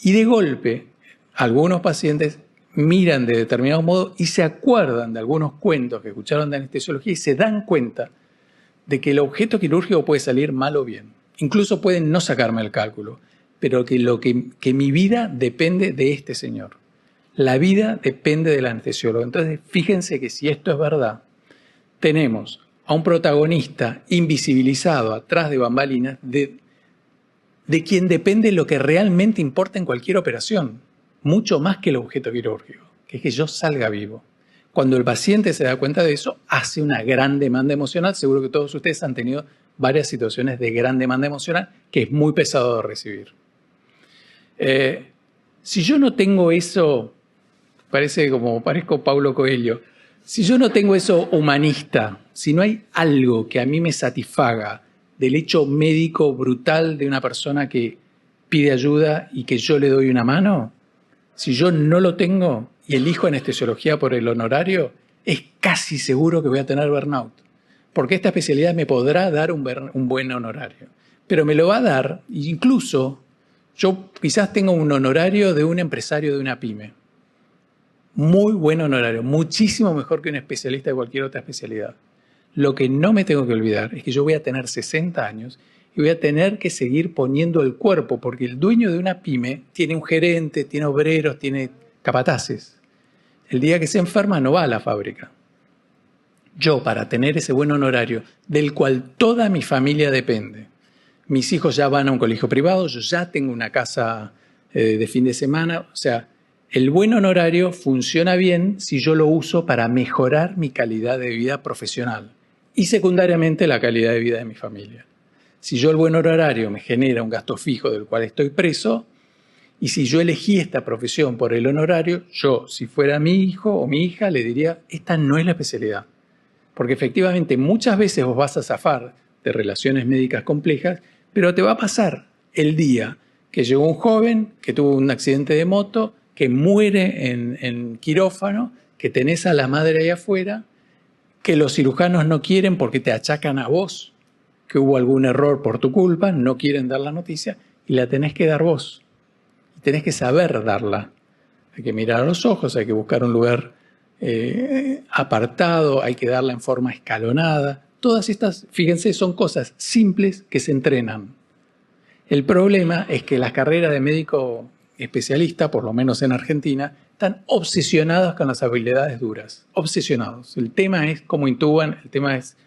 Y de golpe, algunos pacientes miran de determinado modo y se acuerdan de algunos cuentos que escucharon de anestesiología y se dan cuenta de que el objeto quirúrgico puede salir mal o bien. Incluso pueden no sacarme el cálculo, pero que mi vida depende de este señor. La vida depende del anestesiólogo. Entonces, fíjense que si esto es verdad, tenemos a un protagonista invisibilizado atrás de bambalinas de quien depende lo que realmente importa en cualquier operación, mucho más que el objeto quirúrgico, que es que yo salga vivo. Cuando el paciente se da cuenta de eso, hace una gran demanda emocional. Seguro que todos ustedes han tenido varias situaciones de gran demanda emocional que es muy pesado de recibir. Si yo no tengo eso, parezco Paulo Coelho, si yo no tengo eso humanista, si no hay algo que a mí me satisfaga del hecho médico brutal de una persona que pide ayuda y que yo le doy una mano, si yo no lo tengo y elijo anestesiología por el honorario, es casi seguro que voy a tener burnout. Porque esta especialidad me podrá dar un buen honorario. Pero me lo va a dar, incluso yo quizás tengo un honorario de un empresario de una pyme. Muy buen honorario, muchísimo mejor que un especialista de cualquier otra especialidad. Lo que no me tengo que olvidar es que yo voy a tener 60 años y voy a tener que seguir poniendo el cuerpo, porque el dueño de una pyme tiene un gerente, tiene obreros, tiene capataces. El día que se enferma no va a la fábrica. Yo, para tener ese buen honorario, del cual toda mi familia depende, mis hijos ya van a un colegio privado, yo ya tengo una casa de fin de semana, o sea, el buen honorario funciona bien si yo lo uso para mejorar mi calidad de vida profesional y secundariamente la calidad de vida de mi familia. Si yo el buen honorario me genera un gasto fijo del cual estoy preso, y si yo elegí esta profesión por el honorario, yo, si fuera mi hijo o mi hija, le diría, esta no es la especialidad. Porque efectivamente muchas veces vos vas a zafar de relaciones médicas complejas, pero te va a pasar el día que llegó un joven que tuvo un accidente de moto, que muere en quirófano, que tenés a la madre ahí afuera, que los cirujanos no quieren porque te achacan a vos, que hubo algún error por tu culpa, no quieren dar la noticia y la tenés que dar vos. Y tenés que saber darla. Hay que mirar a los ojos, hay que buscar un lugar apartado, hay que darla en forma escalonada. Todas estas, fíjense, son cosas simples que se entrenan. El problema es que las carreras de médico especialista, por lo menos en Argentina, están obsesionados con las habilidades duras. Obsesionados. El tema es cómo intuban, el tema es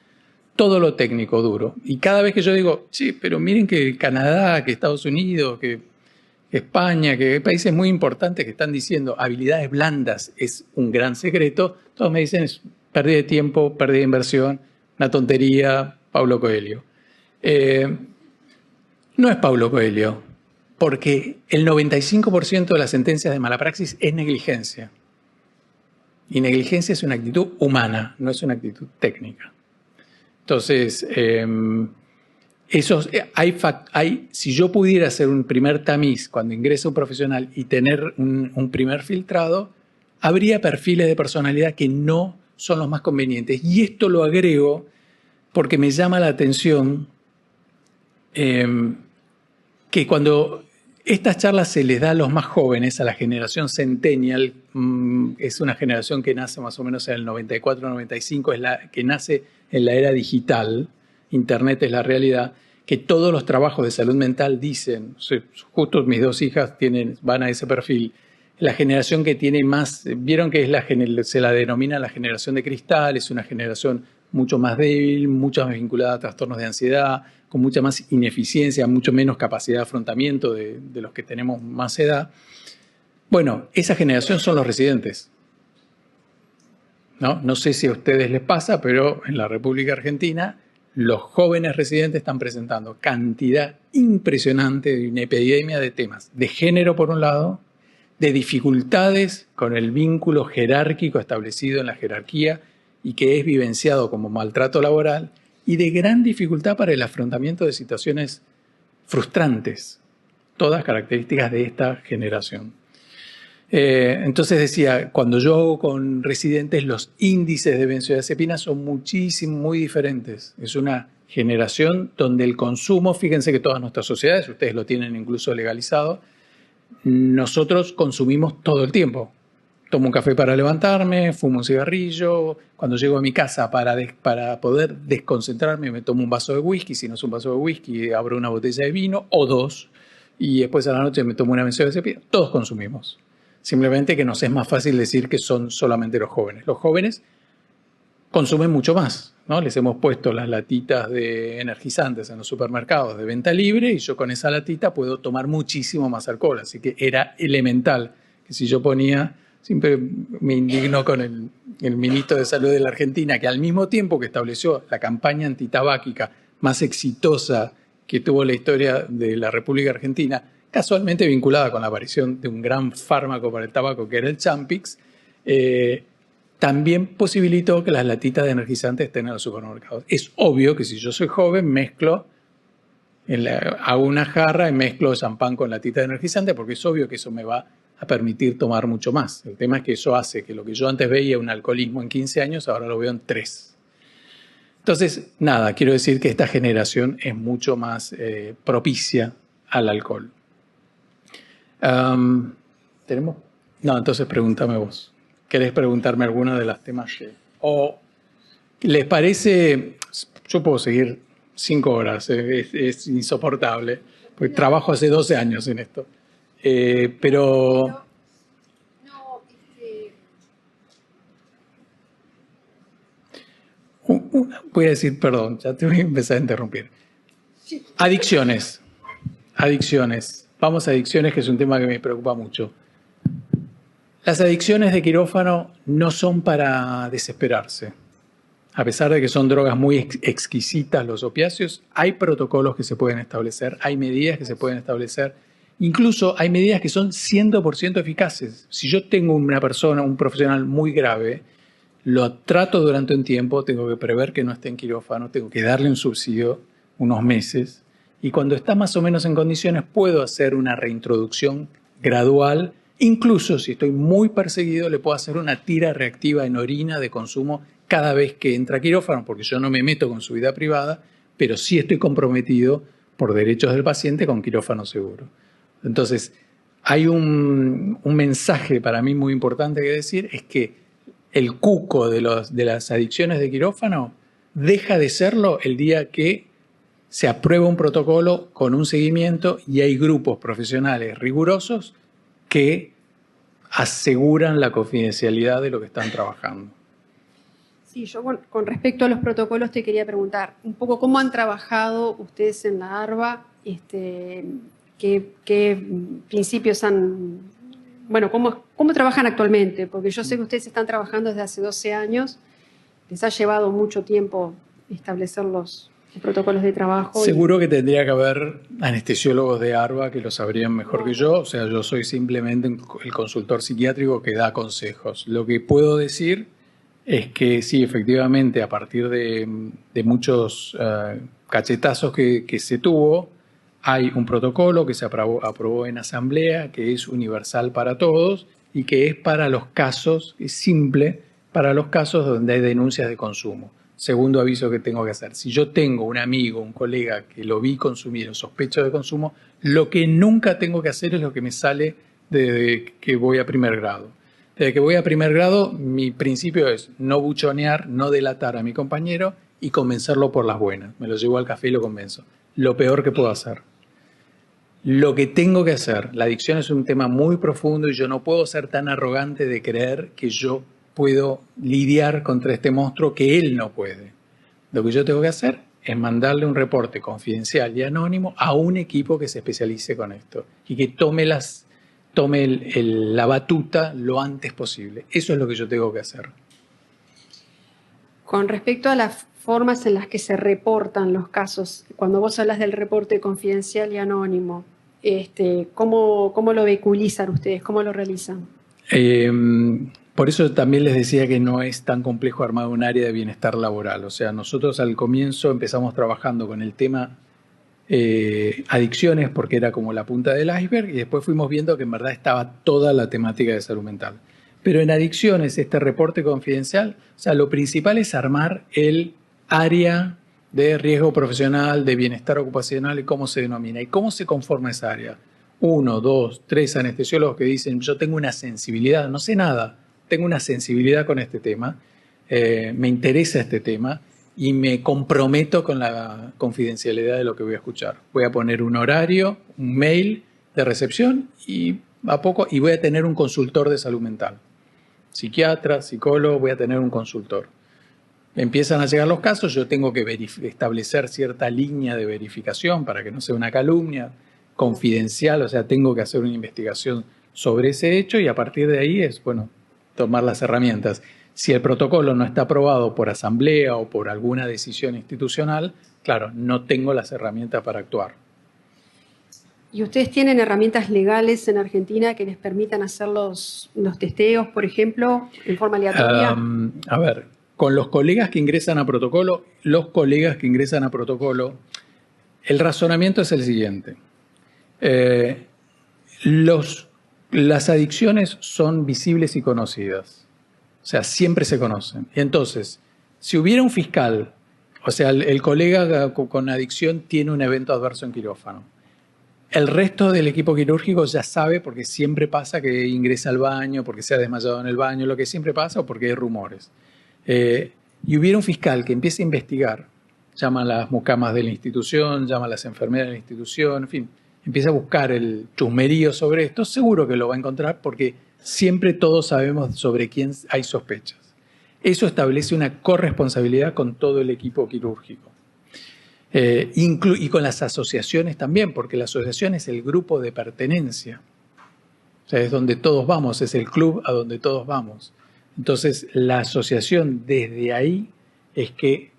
todo lo técnico duro. Y cada vez que yo digo, sí, pero miren que Canadá, que Estados Unidos, que España, que hay países muy importantes que están diciendo habilidades blandas es un gran secreto, todos me dicen es pérdida de tiempo, pérdida de inversión, una tontería, Paulo Coelho. No es Paulo Coelho, porque el 95% de las sentencias de mala praxis es negligencia. Y negligencia es una actitud humana, no es una actitud técnica. Entonces, si yo pudiera hacer un primer tamiz cuando ingresa un profesional y tener un primer filtrado, habría perfiles de personalidad que no son los más convenientes. Y esto lo agrego porque me llama la atención que cuando estas charlas se les da a los más jóvenes, a la generación centennial, es una generación que nace más o menos en el 94-95, es la que nace en la era digital, Internet es la realidad, que todos los trabajos de salud mental dicen, justo mis dos hijas van a ese perfil, la generación que tiene más, vieron que se la denomina la generación de cristal, es una generación mucho más débil, mucho más vinculada a trastornos de ansiedad, con mucha más ineficiencia, mucho menos capacidad de afrontamiento de los que tenemos más edad. Bueno, esa generación son los residentes. No sé si a ustedes les pasa, pero en la República Argentina los jóvenes residentes están presentando cantidad impresionante de una epidemia de temas de género por un lado, de dificultades con el vínculo jerárquico establecido en la jerarquía y que es vivenciado como maltrato laboral, y de gran dificultad para el afrontamiento de situaciones frustrantes, todas características de esta generación. Entonces decía, cuando yo hago con residentes, los índices de benzodiazepina son muy diferentes. Es una generación donde el consumo, fíjense que todas nuestras sociedades, ustedes lo tienen incluso legalizado, nosotros consumimos todo el tiempo. Tomo un café para levantarme, fumo un cigarrillo, cuando llego a mi casa para poder desconcentrarme me tomo un vaso de whisky, si no es un vaso de whisky abro una botella de vino o dos y después a la noche me tomo una benzodiazepina. Todos consumimos. Simplemente que nos es más fácil decir que son solamente los jóvenes. Los jóvenes consumen mucho más, ¿no? Les hemos puesto las latitas de energizantes en los supermercados de venta libre y yo con esa latita puedo tomar muchísimo más alcohol. Así que era elemental que si yo ponía, siempre me indigno con el ministro de Salud de la Argentina, que al mismo tiempo que estableció la campaña antitabáquica más exitosa que tuvo la historia de la República Argentina, casualmente vinculada con la aparición de un gran fármaco para el tabaco que era el Champix, también posibilitó que las latitas de energizantes estén en los supermercados. Es obvio que si yo soy joven, hago una jarra y mezclo champán con latita de energizante, porque es obvio que eso me va a permitir tomar mucho más. El tema es que eso hace que lo que yo antes veía un alcoholismo en 15 años, ahora lo veo en 3. Entonces, nada, quiero decir que esta generación es mucho más propicia al alcohol. ¿Tenemos? No, entonces pregúntame vos. ¿Querés preguntarme alguna de las temas o les parece? Yo puedo seguir 5 horas, es insoportable, porque trabajo hace 12 años en esto. Pero voy a decir, perdón, ya te voy a empezar a interrumpir. Adicciones. Vamos a adicciones, que es un tema que me preocupa mucho. Las adicciones de quirófano no son para desesperarse. A pesar de que son drogas muy exquisitas los opiáceos, hay protocolos que se pueden establecer, hay medidas que se pueden establecer, incluso hay medidas que son 100% eficaces. Si yo tengo una persona, un profesional muy grave, lo trato durante un tiempo, tengo que prever que no esté en quirófano, tengo que darle un subsidio unos meses, y cuando está más o menos en condiciones puedo hacer una reintroducción gradual. Incluso si estoy muy perseguido, le puedo hacer una tira reactiva en orina de consumo cada vez que entra a quirófano, porque yo no me meto con su vida privada, pero sí estoy comprometido por derechos del paciente con quirófano seguro. Entonces, hay un mensaje para mí muy importante que decir, es que el cuco de las adicciones de quirófano deja de serlo el día que se aprueba un protocolo con un seguimiento y hay grupos profesionales rigurosos que aseguran la confidencialidad de lo que están trabajando. Sí, yo con respecto a los protocolos te quería preguntar un poco cómo han trabajado ustedes en la ARBA, qué principios cómo trabajan actualmente, porque yo sé que ustedes están trabajando desde hace 12 años, les ha llevado mucho tiempo establecer los protocolos de trabajo. Seguro que tendría que haber anestesiólogos de ARBA que lo sabrían mejor que yo. O sea, yo soy simplemente el consultor psiquiátrico que da consejos. Lo que puedo decir es que sí, efectivamente, a partir de muchos cachetazos que se tuvo, hay un protocolo que se aprobó en asamblea, que es universal para todos y que es para los casos, es simple, para los casos donde hay denuncias de consumo. Segundo aviso que tengo que hacer. Si yo tengo un amigo, un colega que lo vi consumir o sospecho de consumo, lo que nunca tengo que hacer es lo que me sale desde que voy a primer grado. Desde que voy a primer grado, mi principio es no buchonear, no delatar a mi compañero y convencerlo por las buenas. Me lo llevo al café y lo convenzo. Lo peor que puedo hacer. Lo que tengo que hacer, la adicción es un tema muy profundo y yo no puedo ser tan arrogante de creer que yo puedo lidiar contra este monstruo que él no puede. Lo que yo tengo que hacer es mandarle un reporte confidencial y anónimo a un equipo que se especialice con esto y que tome la batuta lo antes posible. Eso es lo que yo tengo que hacer. Con respecto a las formas en las que se reportan los casos, cuando vos hablas del reporte confidencial y anónimo, ¿cómo lo vehiculizan ustedes? ¿Cómo lo realizan? Por eso también les decía que no es tan complejo armar un área de bienestar laboral. O sea, nosotros al comienzo empezamos trabajando con el tema adicciones porque era como la punta del iceberg y después fuimos viendo que en verdad estaba toda la temática de salud mental. Pero en adicciones, este reporte confidencial, o sea, lo principal es armar el área de riesgo profesional, de bienestar ocupacional y cómo se denomina y cómo se conforma esa área. 1, 2, 3 anestesiólogos que dicen yo tengo una sensibilidad, no sé nada, tengo una sensibilidad con este tema, me interesa este tema y me comprometo con la confidencialidad de lo que voy a escuchar. Voy a poner un horario, un mail de recepción y voy a tener un consultor de salud mental. Psiquiatra, psicólogo, voy a tener un consultor. empiezan a llegar los casos, yo tengo que establecer cierta línea de verificación para que no sea una calumnia confidencial, o sea, tengo que hacer una investigación sobre ese hecho y a partir de ahí es, bueno, tomar las herramientas. Si el protocolo no está aprobado por asamblea o por alguna decisión institucional, claro, no tengo las herramientas para actuar. ¿Y ustedes tienen herramientas legales en Argentina que les permitan hacer los testeos, por ejemplo, en forma aleatoria? A ver, con los colegas que ingresan a protocolo, el razonamiento es el siguiente. Las adicciones son visibles y conocidas. O sea, siempre se conocen. Entonces, si hubiera un fiscal, o sea, el colega con adicción tiene un evento adverso en quirófano, el resto del equipo quirúrgico ya sabe, porque siempre pasa que ingresa al baño, porque se ha desmayado en el baño, lo que siempre pasa, o porque hay rumores. Y hubiera un fiscal que empiece a investigar, llama a las mucamas de la institución, llama a las enfermeras de la institución, en fin, empieza a buscar el chusmerío sobre esto, seguro que lo va a encontrar porque siempre todos sabemos sobre quién hay sospechas. Eso establece una corresponsabilidad con todo el equipo quirúrgico. Y con las asociaciones también, porque la asociación es el grupo de pertenencia. O sea, es donde todos vamos, es el club a donde todos vamos. Entonces, la asociación desde ahí es que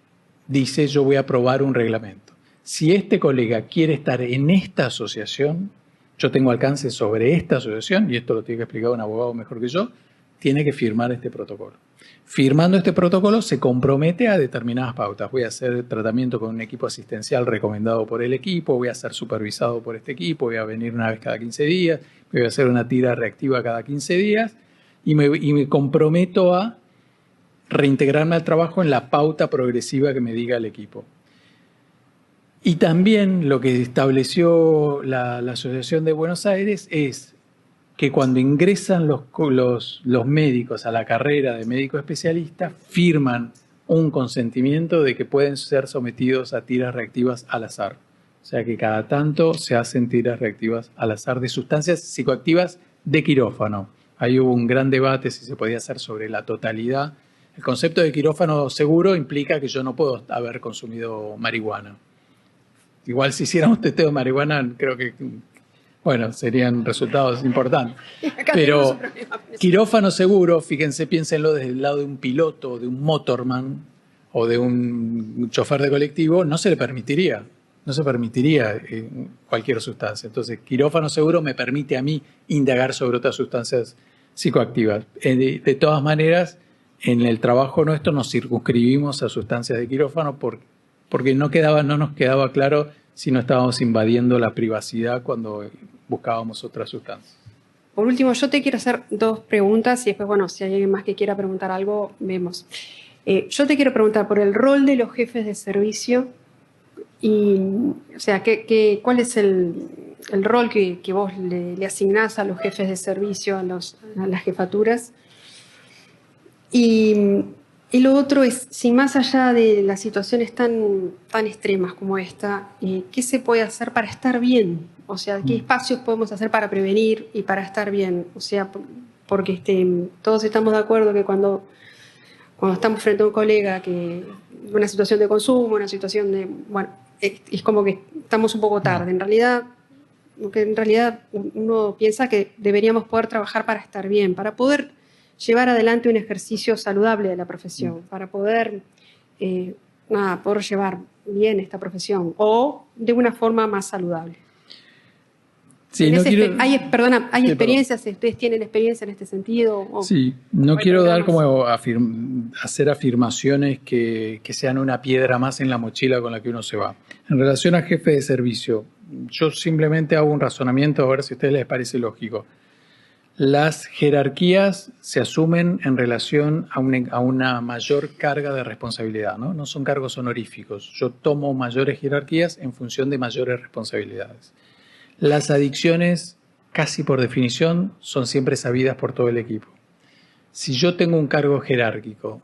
dice yo voy a aprobar un reglamento. Si este colega quiere estar en esta asociación, yo tengo alcance sobre esta asociación, y esto lo tiene que explicar un abogado mejor que yo, tiene que firmar este protocolo. Firmando este protocolo se compromete a determinadas pautas. Voy a hacer tratamiento con un equipo asistencial recomendado por el equipo, voy a ser supervisado por este equipo, voy a venir una vez cada 15 días, voy a hacer una tira reactiva cada 15 días y me comprometo a reintegrarme al trabajo en la pauta progresiva que me diga el equipo. Y también lo que estableció la Asociación de Buenos Aires es que cuando ingresan los médicos a la carrera de médico especialista, firman un consentimiento de que pueden ser sometidos a tiras reactivas al azar. O sea que cada tanto se hacen tiras reactivas al azar de sustancias psicoactivas de quirófano. Ahí hubo un gran debate si se podía hacer sobre la totalidad. El concepto de quirófano seguro implica que yo no puedo haber consumido marihuana. Igual si hiciéramos testeo de marihuana, creo que, bueno, serían resultados importantes. Pero quirófano seguro, fíjense, piénsenlo desde el lado de un piloto, de un motorman o de un chofer de colectivo, no se le permitiría. No se permitiría cualquier sustancia. Entonces, quirófano seguro me permite a mí indagar sobre otras sustancias psicoactivas. De todas maneras, en el trabajo nuestro nos circunscribimos a sustancias de quirófano porque no nos quedaba claro si no estábamos invadiendo la privacidad cuando buscábamos otras sustancias. Por último, yo te quiero hacer dos preguntas y después, bueno, si hay alguien más que quiera preguntar algo, vemos. Yo te quiero preguntar por el rol de los jefes de servicio y, o sea, ¿cuál es el rol que vos le asignás a los jefes de servicio, a las jefaturas? Y lo otro es, si más allá de las situaciones tan extremas como esta, ¿qué se puede hacer para estar bien? O sea, ¿qué espacios podemos hacer para prevenir y para estar bien? O sea, porque todos estamos de acuerdo que cuando estamos frente a un colega que una situación de consumo, una situación de, bueno, es como que estamos un poco tarde. En realidad uno piensa que deberíamos poder trabajar para estar bien, para poder llevar adelante un ejercicio saludable de la profesión, para poder llevar bien esta profesión o de una forma más saludamente. Sí, ¿Hay experiencias? ¿Ustedes tienen experiencia en este sentido? Sí, no quiero dar como hacer afirmaciones que sean una piedra más en la mochila con la que uno se va. En relación al jefe de servicio, yo simplemente hago un razonamiento a ver si a ustedes les parece lógico. Las jerarquías se asumen en relación a una mayor carga de responsabilidad, ¿no? No son cargos honoríficos. Yo tomo mayores jerarquías en función de mayores responsabilidades. Las adicciones, casi por definición, son siempre sabidas por todo el equipo. Si yo tengo un cargo jerárquico,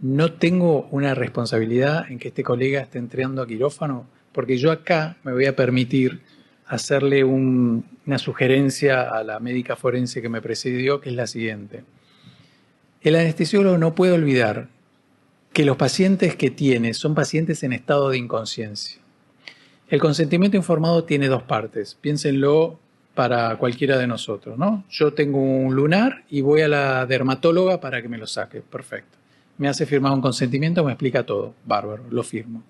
no tengo una responsabilidad en que este colega esté entrando a quirófano, porque yo acá me voy a permitir hacerle una sugerencia a la médica forense que me precedió, que es la siguiente. El anestesiólogo no puede olvidar que los pacientes que tiene son pacientes en estado de inconsciencia. El consentimiento informado tiene dos partes. Piénsenlo para cualquiera de nosotros, ¿no? Yo tengo un lunar y voy a la dermatóloga para que me lo saque. Perfecto. Me hace firmar un consentimiento, me explica todo. Bárbaro, lo firmo.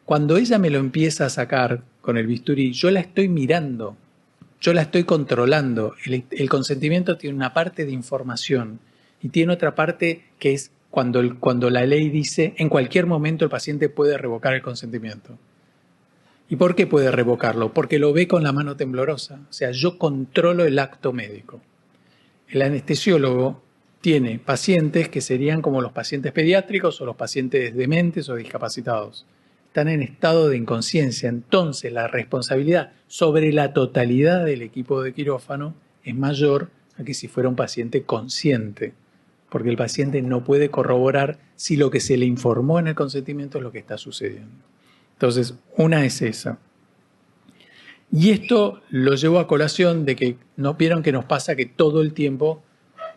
Cuando ella me lo empieza a sacar con el bisturí, yo la estoy mirando, yo la estoy controlando. El consentimiento tiene una parte de información y tiene otra parte que es cuando la ley dice en cualquier momento el paciente puede revocar el consentimiento. ¿Y por qué puede revocarlo? Porque lo ve con la mano temblorosa. O sea, yo controlo el acto médico. El anestesiólogo tiene pacientes que serían como los pacientes pediátricos o los pacientes dementes o discapacitados. Están en estado de inconsciencia. Entonces, la responsabilidad sobre la totalidad del equipo de quirófano es mayor a que si fuera un paciente consciente, porque el paciente no puede corroborar si lo que se le informó en el consentimiento es lo que está sucediendo. Entonces, una es esa. Y esto lo llevo a colación de que no vieron que nos pasa que todo el tiempo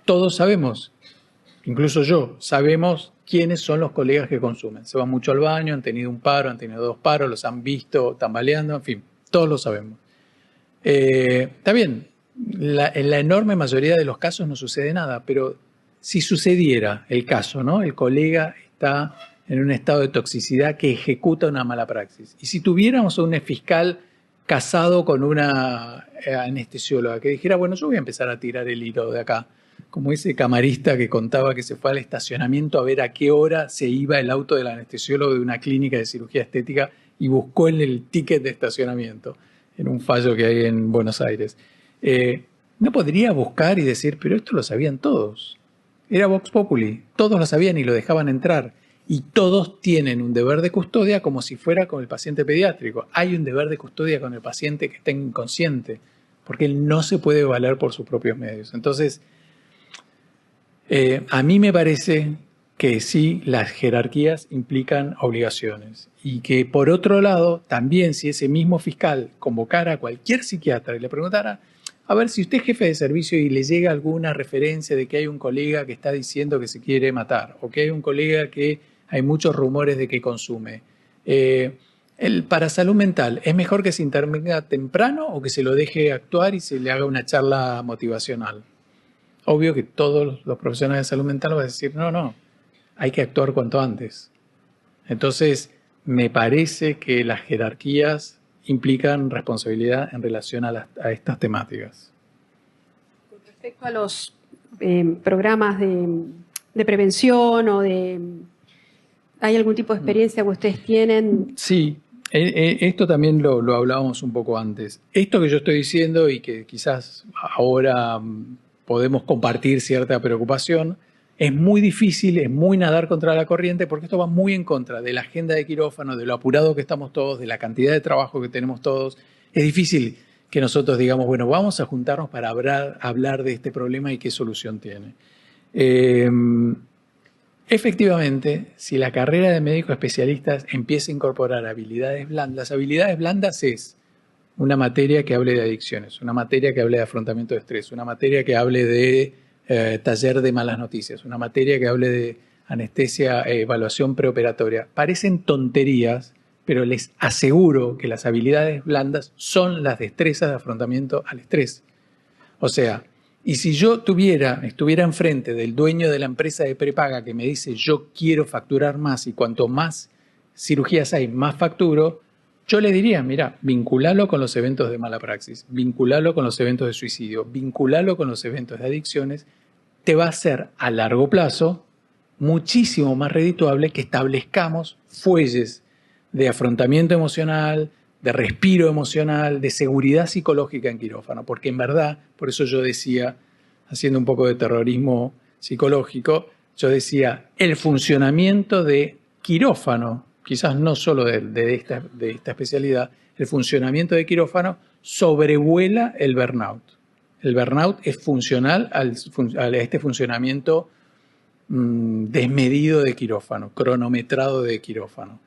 todos sabemos, incluso yo, sabemos quiénes son los colegas que consumen. Se van mucho al baño, han tenido un paro, han tenido dos paros, los han visto tambaleando, en fin, todos lo sabemos. Está bien, en la enorme mayoría de los casos no sucede nada, pero si sucediera el caso, ¿no? El colega está en un estado de toxicidad que ejecuta una mala praxis. Y si tuviéramos a un fiscal casado con una anestesióloga que dijera, bueno, yo voy a empezar a tirar el hilo de acá, como ese camarista que contaba que se fue al estacionamiento a ver a qué hora se iba el auto del anestesiólogo de una clínica de cirugía estética y buscó en el ticket de estacionamiento, en un fallo que hay en Buenos Aires. No podría buscar y decir, pero esto lo sabían todos. Era Vox Populi, todos lo sabían y lo dejaban entrar. Y todos tienen un deber de custodia como si fuera con el paciente pediátrico. Hay un deber de custodia con el paciente que está inconsciente, porque él no se puede valer por sus propios medios. Entonces, a mí me parece que sí, las jerarquías implican obligaciones. Y que por otro lado, también si ese mismo fiscal convocara a cualquier psiquiatra y le preguntara, a ver, si usted es jefe de servicio y le llega alguna referencia de que hay un colega que está diciendo que se quiere matar, o que hay un colega que hay muchos rumores de que consume. Para salud mental, ¿es mejor que se intervenga temprano o que se lo deje actuar y se le haga una charla motivacional? Obvio que todos los profesionales de salud mental van a decir, no, hay que actuar cuanto antes. Entonces, me parece que las jerarquías implican responsabilidad en relación a estas temáticas. Con respecto a los programas de prevención o de... ¿Hay algún tipo de experiencia que ustedes tienen? Sí, esto también lo hablábamos un poco antes. Esto que yo estoy diciendo y que quizás ahora podemos compartir cierta preocupación, es muy difícil, es muy nadar contra la corriente porque esto va muy en contra de la agenda de quirófano, de lo apurado que estamos todos, de la cantidad de trabajo que tenemos todos. Es difícil que nosotros digamos, bueno, vamos a juntarnos para hablar de este problema y qué solución tiene. Efectivamente, si la carrera de médicos especialistas empieza a incorporar habilidades blandas es una materia que hable de adicciones, una materia que hable de afrontamiento de estrés, una materia que hable de taller de malas noticias, una materia que hable de anestesia, evaluación preoperatoria. Parecen tonterías, pero les aseguro que las habilidades blandas son las destrezas de afrontamiento al estrés. O sea, y si yo estuviera enfrente del dueño de la empresa de prepaga que me dice yo quiero facturar más y cuanto más cirugías hay, más facturo, yo le diría, mira, vinculalo con los eventos de mala praxis, vinculalo con los eventos de suicidio, vinculalo con los eventos de adicciones, te va a ser a largo plazo muchísimo más redituable que establezcamos fuelles de afrontamiento emocional, de respiro emocional, de seguridad psicológica en quirófano, porque en verdad, por eso yo decía, haciendo un poco de terrorismo psicológico, yo decía, el funcionamiento de quirófano, quizás no solo de esta especialidad, el funcionamiento de quirófano sobrevuela el burnout. El burnout es funcional a este funcionamiento desmedido de quirófano, cronometrado de quirófano.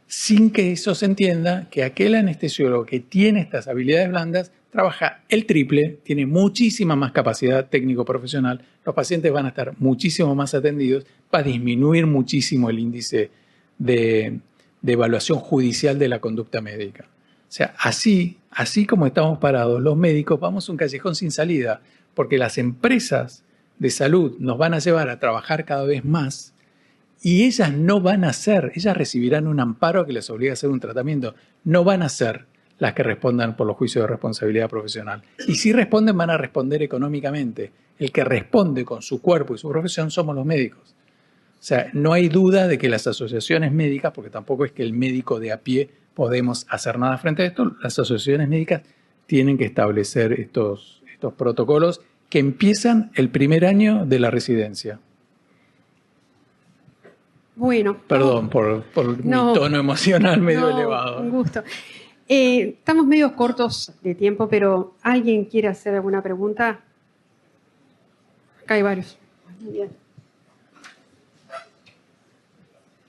Sin que eso se entienda que aquel anestesiólogo que tiene estas habilidades blandas trabaja el triple, tiene muchísima más capacidad técnico-profesional, los pacientes van a estar muchísimo más atendidos, va a disminuir muchísimo el índice de evaluación judicial de la conducta médica. O sea, así como estamos parados, los médicos vamos a un callejón sin salida, porque las empresas de salud nos van a llevar a trabajar cada vez más y ellas no van a ser, ellas recibirán un amparo que les obliga a hacer un tratamiento, no van a ser las que respondan por los juicios de responsabilidad profesional. Y si responden, van a responder económicamente. El que responde con su cuerpo y su profesión somos los médicos. O sea, no hay duda de que las asociaciones médicas, porque tampoco es que el médico de a pie podemos hacer nada frente a esto, las asociaciones médicas tienen que establecer estos protocolos que empiezan el primer año de la residencia. Bueno. Perdón por mi tono emocional medio elevado. Un gusto. Estamos medio cortos de tiempo, pero ¿alguien quiere hacer alguna pregunta? Acá hay varios. Muy bien.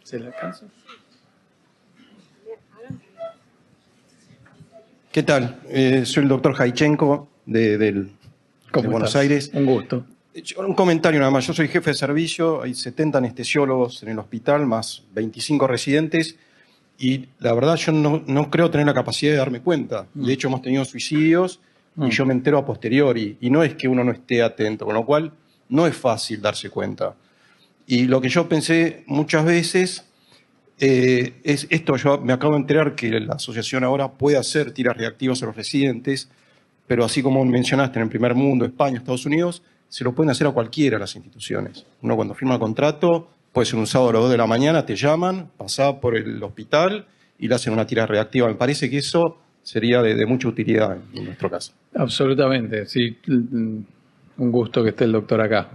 ¿Se le alcanza? ¿Qué tal? Soy el doctor Jaichenko de Buenos Aires. Un gusto. Un comentario nada más. Yo soy jefe de servicio, hay 70 anestesiólogos en el hospital, más 25 residentes, y la verdad yo no creo tener la capacidad de darme cuenta. De hecho, hemos tenido suicidios y yo me entero a posteriori, y no es que uno no esté atento, con lo cual no es fácil darse cuenta. Y lo que yo pensé muchas veces es esto. Yo me acabo de enterar que la asociación ahora puede hacer tiras reactivas a los residentes, pero así como mencionaste en el primer mundo, España, Estados Unidos, se lo pueden hacer a cualquiera las instituciones. Uno cuando firma el contrato, puede ser un sábado a las 2 de la mañana, te llaman, pasás por el hospital y le hacen una tira reactiva. Me parece que eso sería de mucha utilidad en nuestro caso. Absolutamente, sí. Un gusto que esté el doctor acá.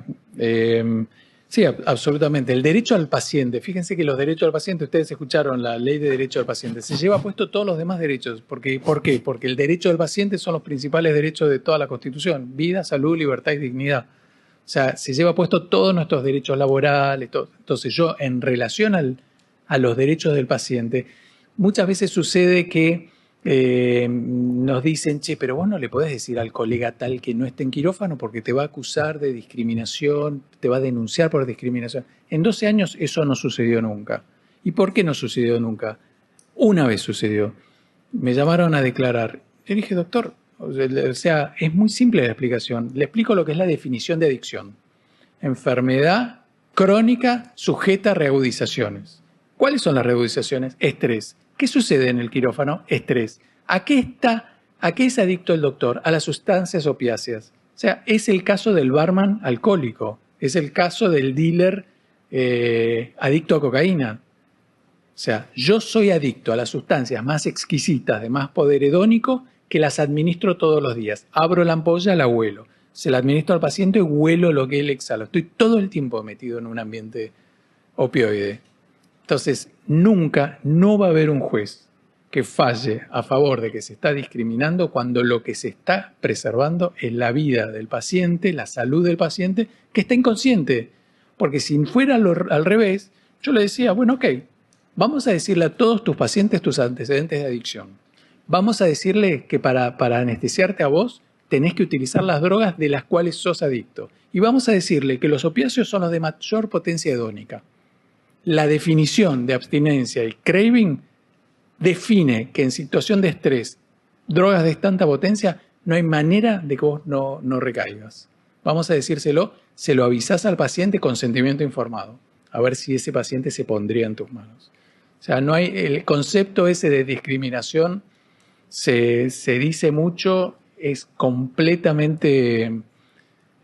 Sí, absolutamente. El derecho al paciente, fíjense que los derechos al paciente, ustedes escucharon la ley de derecho al paciente, se lleva puesto todos los demás derechos. ¿Por qué? Porque el derecho del paciente son los principales derechos de toda la Constitución: vida, salud, libertad y dignidad. O sea, se lleva puesto todos nuestros derechos laborales, todo. Entonces yo, en relación a los derechos del paciente, muchas veces sucede que nos dicen, che, pero vos no le podés decir al colega tal que no esté en quirófano porque te va a acusar de discriminación, te va a denunciar por discriminación. En 12 años eso no sucedió nunca. ¿Y por qué no sucedió nunca? Una vez sucedió. Me llamaron a declarar. Le dije, doctor, o sea, es muy simple la explicación. Le explico lo que es la definición de adicción. Enfermedad crónica sujeta a reagudizaciones. ¿Cuáles son las reagudizaciones? Estrés. ¿Qué sucede en el quirófano? Estrés. ¿A qué es adicto el doctor? A las sustancias opiáceas. O sea, es el caso del barman alcohólico, es el caso del dealer adicto a cocaína. O sea, yo soy adicto a las sustancias más exquisitas, de más poder hedónico, que las administro todos los días. Abro la ampolla, la huelo. Se la administro al paciente y huelo lo que él exhala. Estoy todo el tiempo metido en un ambiente opioide. Entonces, nunca, no va a haber un juez que falle a favor de que se está discriminando cuando lo que se está preservando es la vida del paciente, la salud del paciente, que está inconsciente. Porque si fuera al revés, yo le decía, bueno, ok, vamos a decirle a todos tus pacientes tus antecedentes de adicción. Vamos a decirle que para anestesiarte a vos tenés que utilizar las drogas de las cuales sos adicto. Y vamos a decirle que los opiáceos son los de mayor potencia hedónica. La definición de abstinencia y craving define que en situación de estrés, drogas de tanta potencia, no hay manera de que vos no recaigas. Vamos a decírselo, se lo avisás al paciente con consentimiento informado, a ver si ese paciente se pondría en tus manos. O sea, no hay el concepto ese de discriminación, se dice mucho, es completamente...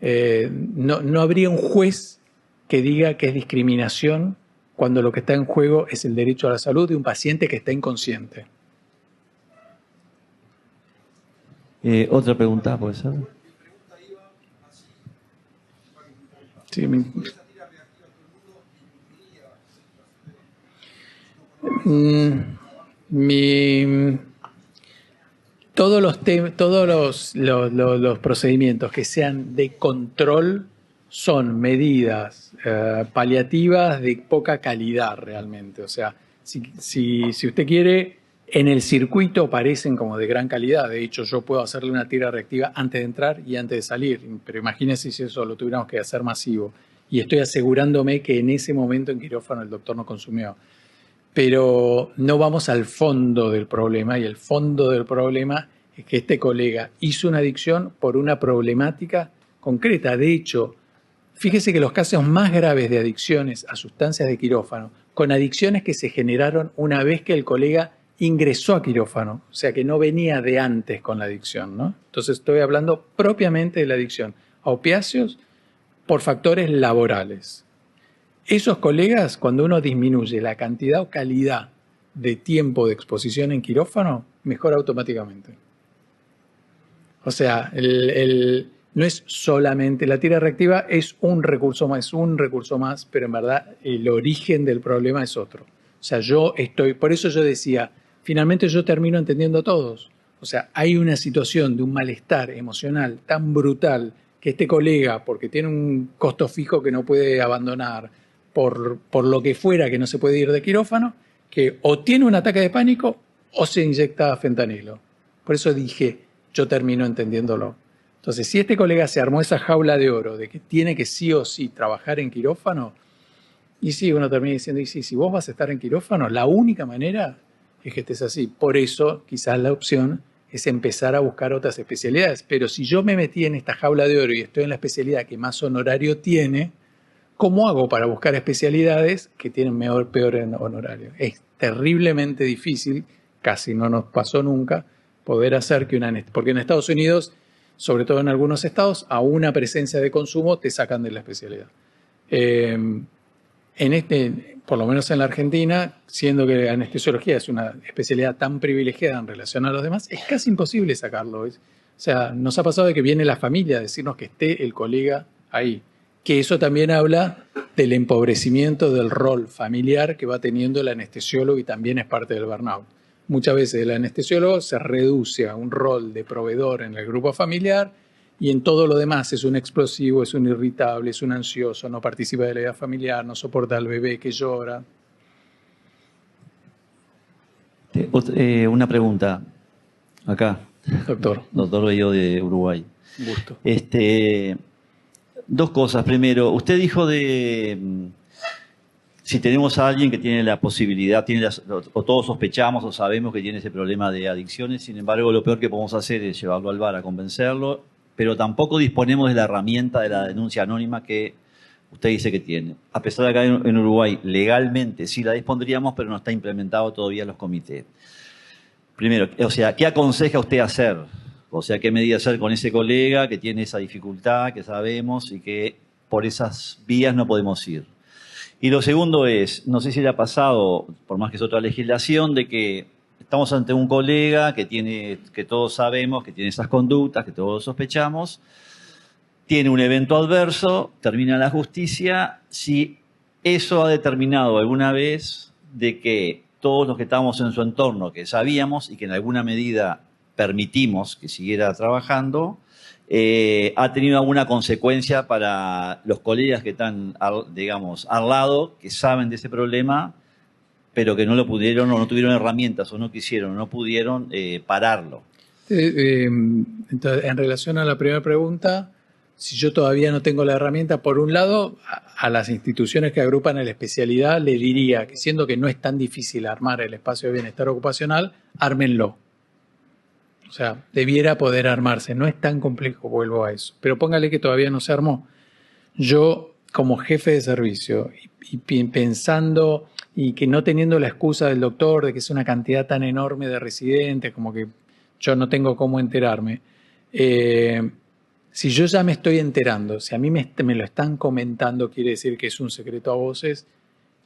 no habría un juez que diga que es discriminación cuando lo que está en juego es el derecho a la salud de un paciente que está inconsciente. Otra pregunta, ¿puede ser? Sí, todos los procedimientos que sean de control son medidas paliativas de poca calidad realmente. O sea, si usted quiere, en el circuito parecen como de gran calidad. De hecho, yo puedo hacerle una tira reactiva antes de entrar y antes de salir. Pero imagínese si eso lo tuviéramos que hacer masivo. y estoy asegurándome que en ese momento en quirófano el doctor no consumió. Pero no vamos al fondo del problema, y el fondo del problema es que este colega hizo una adicción por una problemática concreta. De hecho, fíjese que los casos más graves de adicciones a sustancias de quirófano, con adicciones que se generaron una vez que el colega ingresó a quirófano, o sea que no venía de antes con la adicción, ¿no? Entonces estoy hablando propiamente de la adicción a opiáceos por factores laborales. Esos colegas, cuando uno disminuye la cantidad o calidad de tiempo de exposición en quirófano, mejora automáticamente. O sea, no es solamente la tira reactiva, es un recurso más, pero en verdad el origen del problema es otro. O sea, por eso yo decía, finalmente yo termino entendiendo a todos. O sea, hay una situación de un malestar emocional tan brutal que este colega, porque tiene un costo fijo que no puede abandonar, por lo que fuera que no se puede ir de quirófano, que o tiene un ataque de pánico o se inyecta fentanilo. Por eso dije, yo termino entendiéndolo. Entonces, si este colega se armó esa jaula de oro de que tiene que sí o sí trabajar en quirófano, y sí, uno termina diciendo, y sí, si vos vas a estar en quirófano, la única manera es que estés así. Por eso, quizás la opción es empezar a buscar otras especialidades. Pero si yo me metí en esta jaula de oro y estoy en la especialidad que más honorario tiene, ¿cómo hago para buscar especialidades que tienen peor honorario? Es terriblemente difícil, casi no nos pasó nunca, poder hacer que porque en Estados Unidos, sobre todo en algunos estados, a una presencia de consumo te sacan de la especialidad. Por lo menos en la Argentina, siendo que la anestesiología es una especialidad tan privilegiada en relación a los demás, es casi imposible sacarlo. O sea, nos ha pasado de que viene la familia a decirnos que esté el colega ahí. Que eso también habla del empobrecimiento del rol familiar que va teniendo el anestesiólogo y también es parte del burnout. Muchas veces el anestesiólogo se reduce a un rol de proveedor en el grupo familiar y en todo lo demás es un explosivo, es un irritable, es un ansioso, no participa de la vida familiar, no soporta al bebé que llora. Una pregunta. Acá. Doctor. Doctor Bello de Uruguay. Un gusto. Dos cosas. Primero, usted dijo si tenemos a alguien que tiene la posibilidad, o todos sospechamos o sabemos que tiene ese problema de adicciones, sin embargo, lo peor que podemos hacer es llevarlo al bar a convencerlo, pero tampoco disponemos de la herramienta de la denuncia anónima que usted dice que tiene. A pesar de que acá en Uruguay legalmente sí la dispondríamos, pero no está implementado todavía en los comités. Primero, o sea, ¿qué aconseja usted hacer? O sea, ¿qué medida hacer con ese colega que tiene esa dificultad, que sabemos y que por esas vías no podemos ir? Y lo segundo es, no sé si le ha pasado, por más que es otra legislación, de que estamos ante un colega que todos sabemos que tiene esas conductas, que todos sospechamos, tiene un evento adverso, termina la justicia, si eso ha determinado alguna vez de que todos los que estábamos en su entorno, que sabíamos y que en alguna medida permitimos que siguiera trabajando, ha tenido alguna consecuencia para los colegas que están, digamos, al lado, que saben de ese problema, pero que no lo pudieron o no tuvieron herramientas o no quisieron, no pudieron pararlo. Entonces, en relación a la primera pregunta, si yo todavía no tengo la herramienta, por un lado, a las instituciones que agrupan la especialidad le diría que siendo que no es tan difícil armar el espacio de bienestar ocupacional, ármenlo. O sea, debiera poder armarse. No es tan complejo, vuelvo a eso. Pero póngale que todavía no se armó. Yo, como jefe de servicio, y pensando y que no teniendo la excusa del doctor de que es una cantidad tan enorme de residentes, como que yo no tengo cómo enterarme, si yo ya me estoy enterando, si a mí me lo están comentando, quiere decir que es un secreto a voces,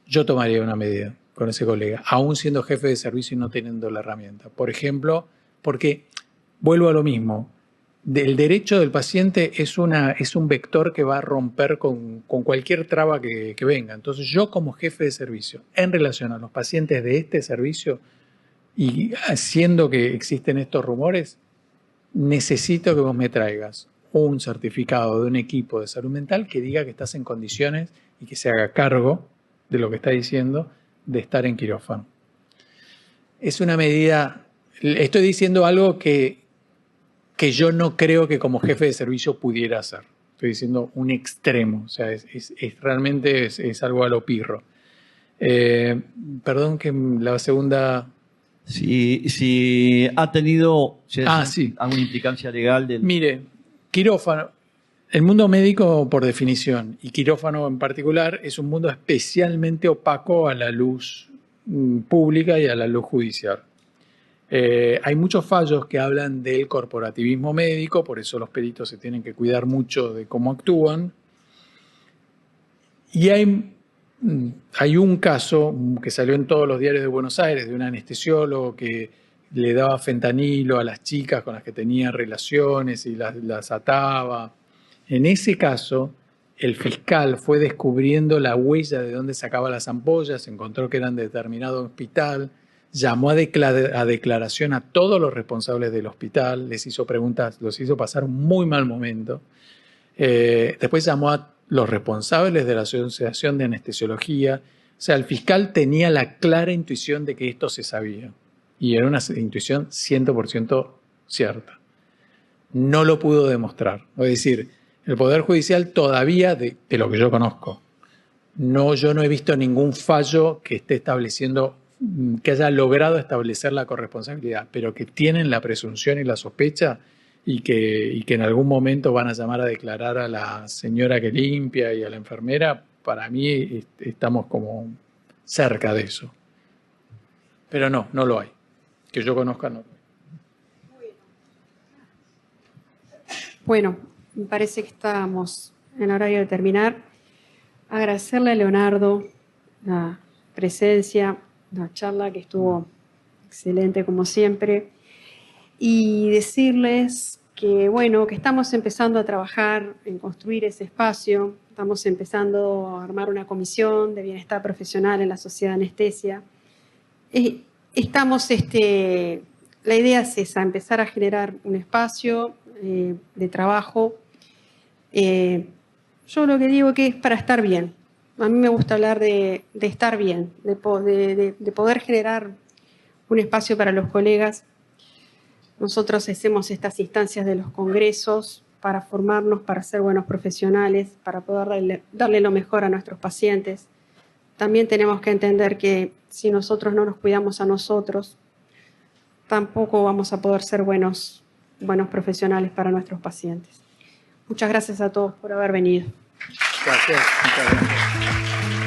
yo tomaría una medida con ese colega, aún siendo jefe de servicio y no teniendo la herramienta. Por ejemplo, porque vuelvo a lo mismo, el derecho del paciente es un vector que va a romper con cualquier traba que venga. Entonces yo como jefe de servicio, en relación a los pacientes de este servicio, y haciendo que existen estos rumores, necesito que vos me traigas un certificado de un equipo de salud mental que diga que estás en condiciones y que se haga cargo de lo que está diciendo de estar en quirófano. Es una medida, estoy diciendo algo que yo no creo que como jefe de servicio pudiera hacer. estoy diciendo un extremo, o sea, realmente es algo a lo pirro. Perdón que la segunda... Si ha tenido sí. alguna implicancia legal del... Mire, quirófano, el mundo médico por definición, y quirófano en particular, es un mundo especialmente opaco a la luz pública y a la luz judicial. Hay muchos fallos que hablan del corporativismo médico, por eso los peritos se tienen que cuidar mucho de cómo actúan. Y hay un caso que salió en todos los diarios de Buenos Aires de un anestesiólogo que le daba fentanilo a las chicas con las que tenía relaciones y las ataba. En ese caso, el fiscal fue descubriendo la huella de dónde sacaba las ampollas, encontró que eran de determinado hospital, llamó a declaración a todos los responsables del hospital, les hizo preguntas, los hizo pasar un muy mal momento. Después llamó a los responsables de la Asociación de Anestesiología. O sea, el fiscal tenía la clara intuición de que esto se sabía. Y era una intuición 100% cierta. No lo pudo demostrar. Es decir, el Poder Judicial todavía, de lo que yo conozco, yo no he visto ningún fallo que esté estableciendo, que haya logrado establecer la corresponsabilidad, pero que tienen la presunción y la sospecha y que en algún momento van a llamar a declarar a la señora que limpia y a la enfermera. Para mí estamos como cerca de eso. Pero no lo hay. Que yo conozca, no. Bueno, me parece que estamos en horario de terminar. Agradecerle a Leonardo la presencia, la charla que estuvo excelente como siempre, y decirles que, bueno, que estamos empezando a trabajar en construir ese espacio, estamos empezando a armar una comisión de bienestar profesional en la Sociedad de Anestesia. La idea es esa, empezar a generar un espacio de trabajo. Yo lo que digo que es para estar bien. A mí me gusta hablar de estar bien, de poder generar un espacio para los colegas. Nosotros hacemos estas instancias de los congresos para formarnos, para ser buenos profesionales, para poder darle lo mejor a nuestros pacientes. También tenemos que entender que si nosotros no nos cuidamos a nosotros, tampoco vamos a poder ser buenos profesionales para nuestros pacientes. Muchas gracias a todos por haber venido. Gracias. Muchas gracias.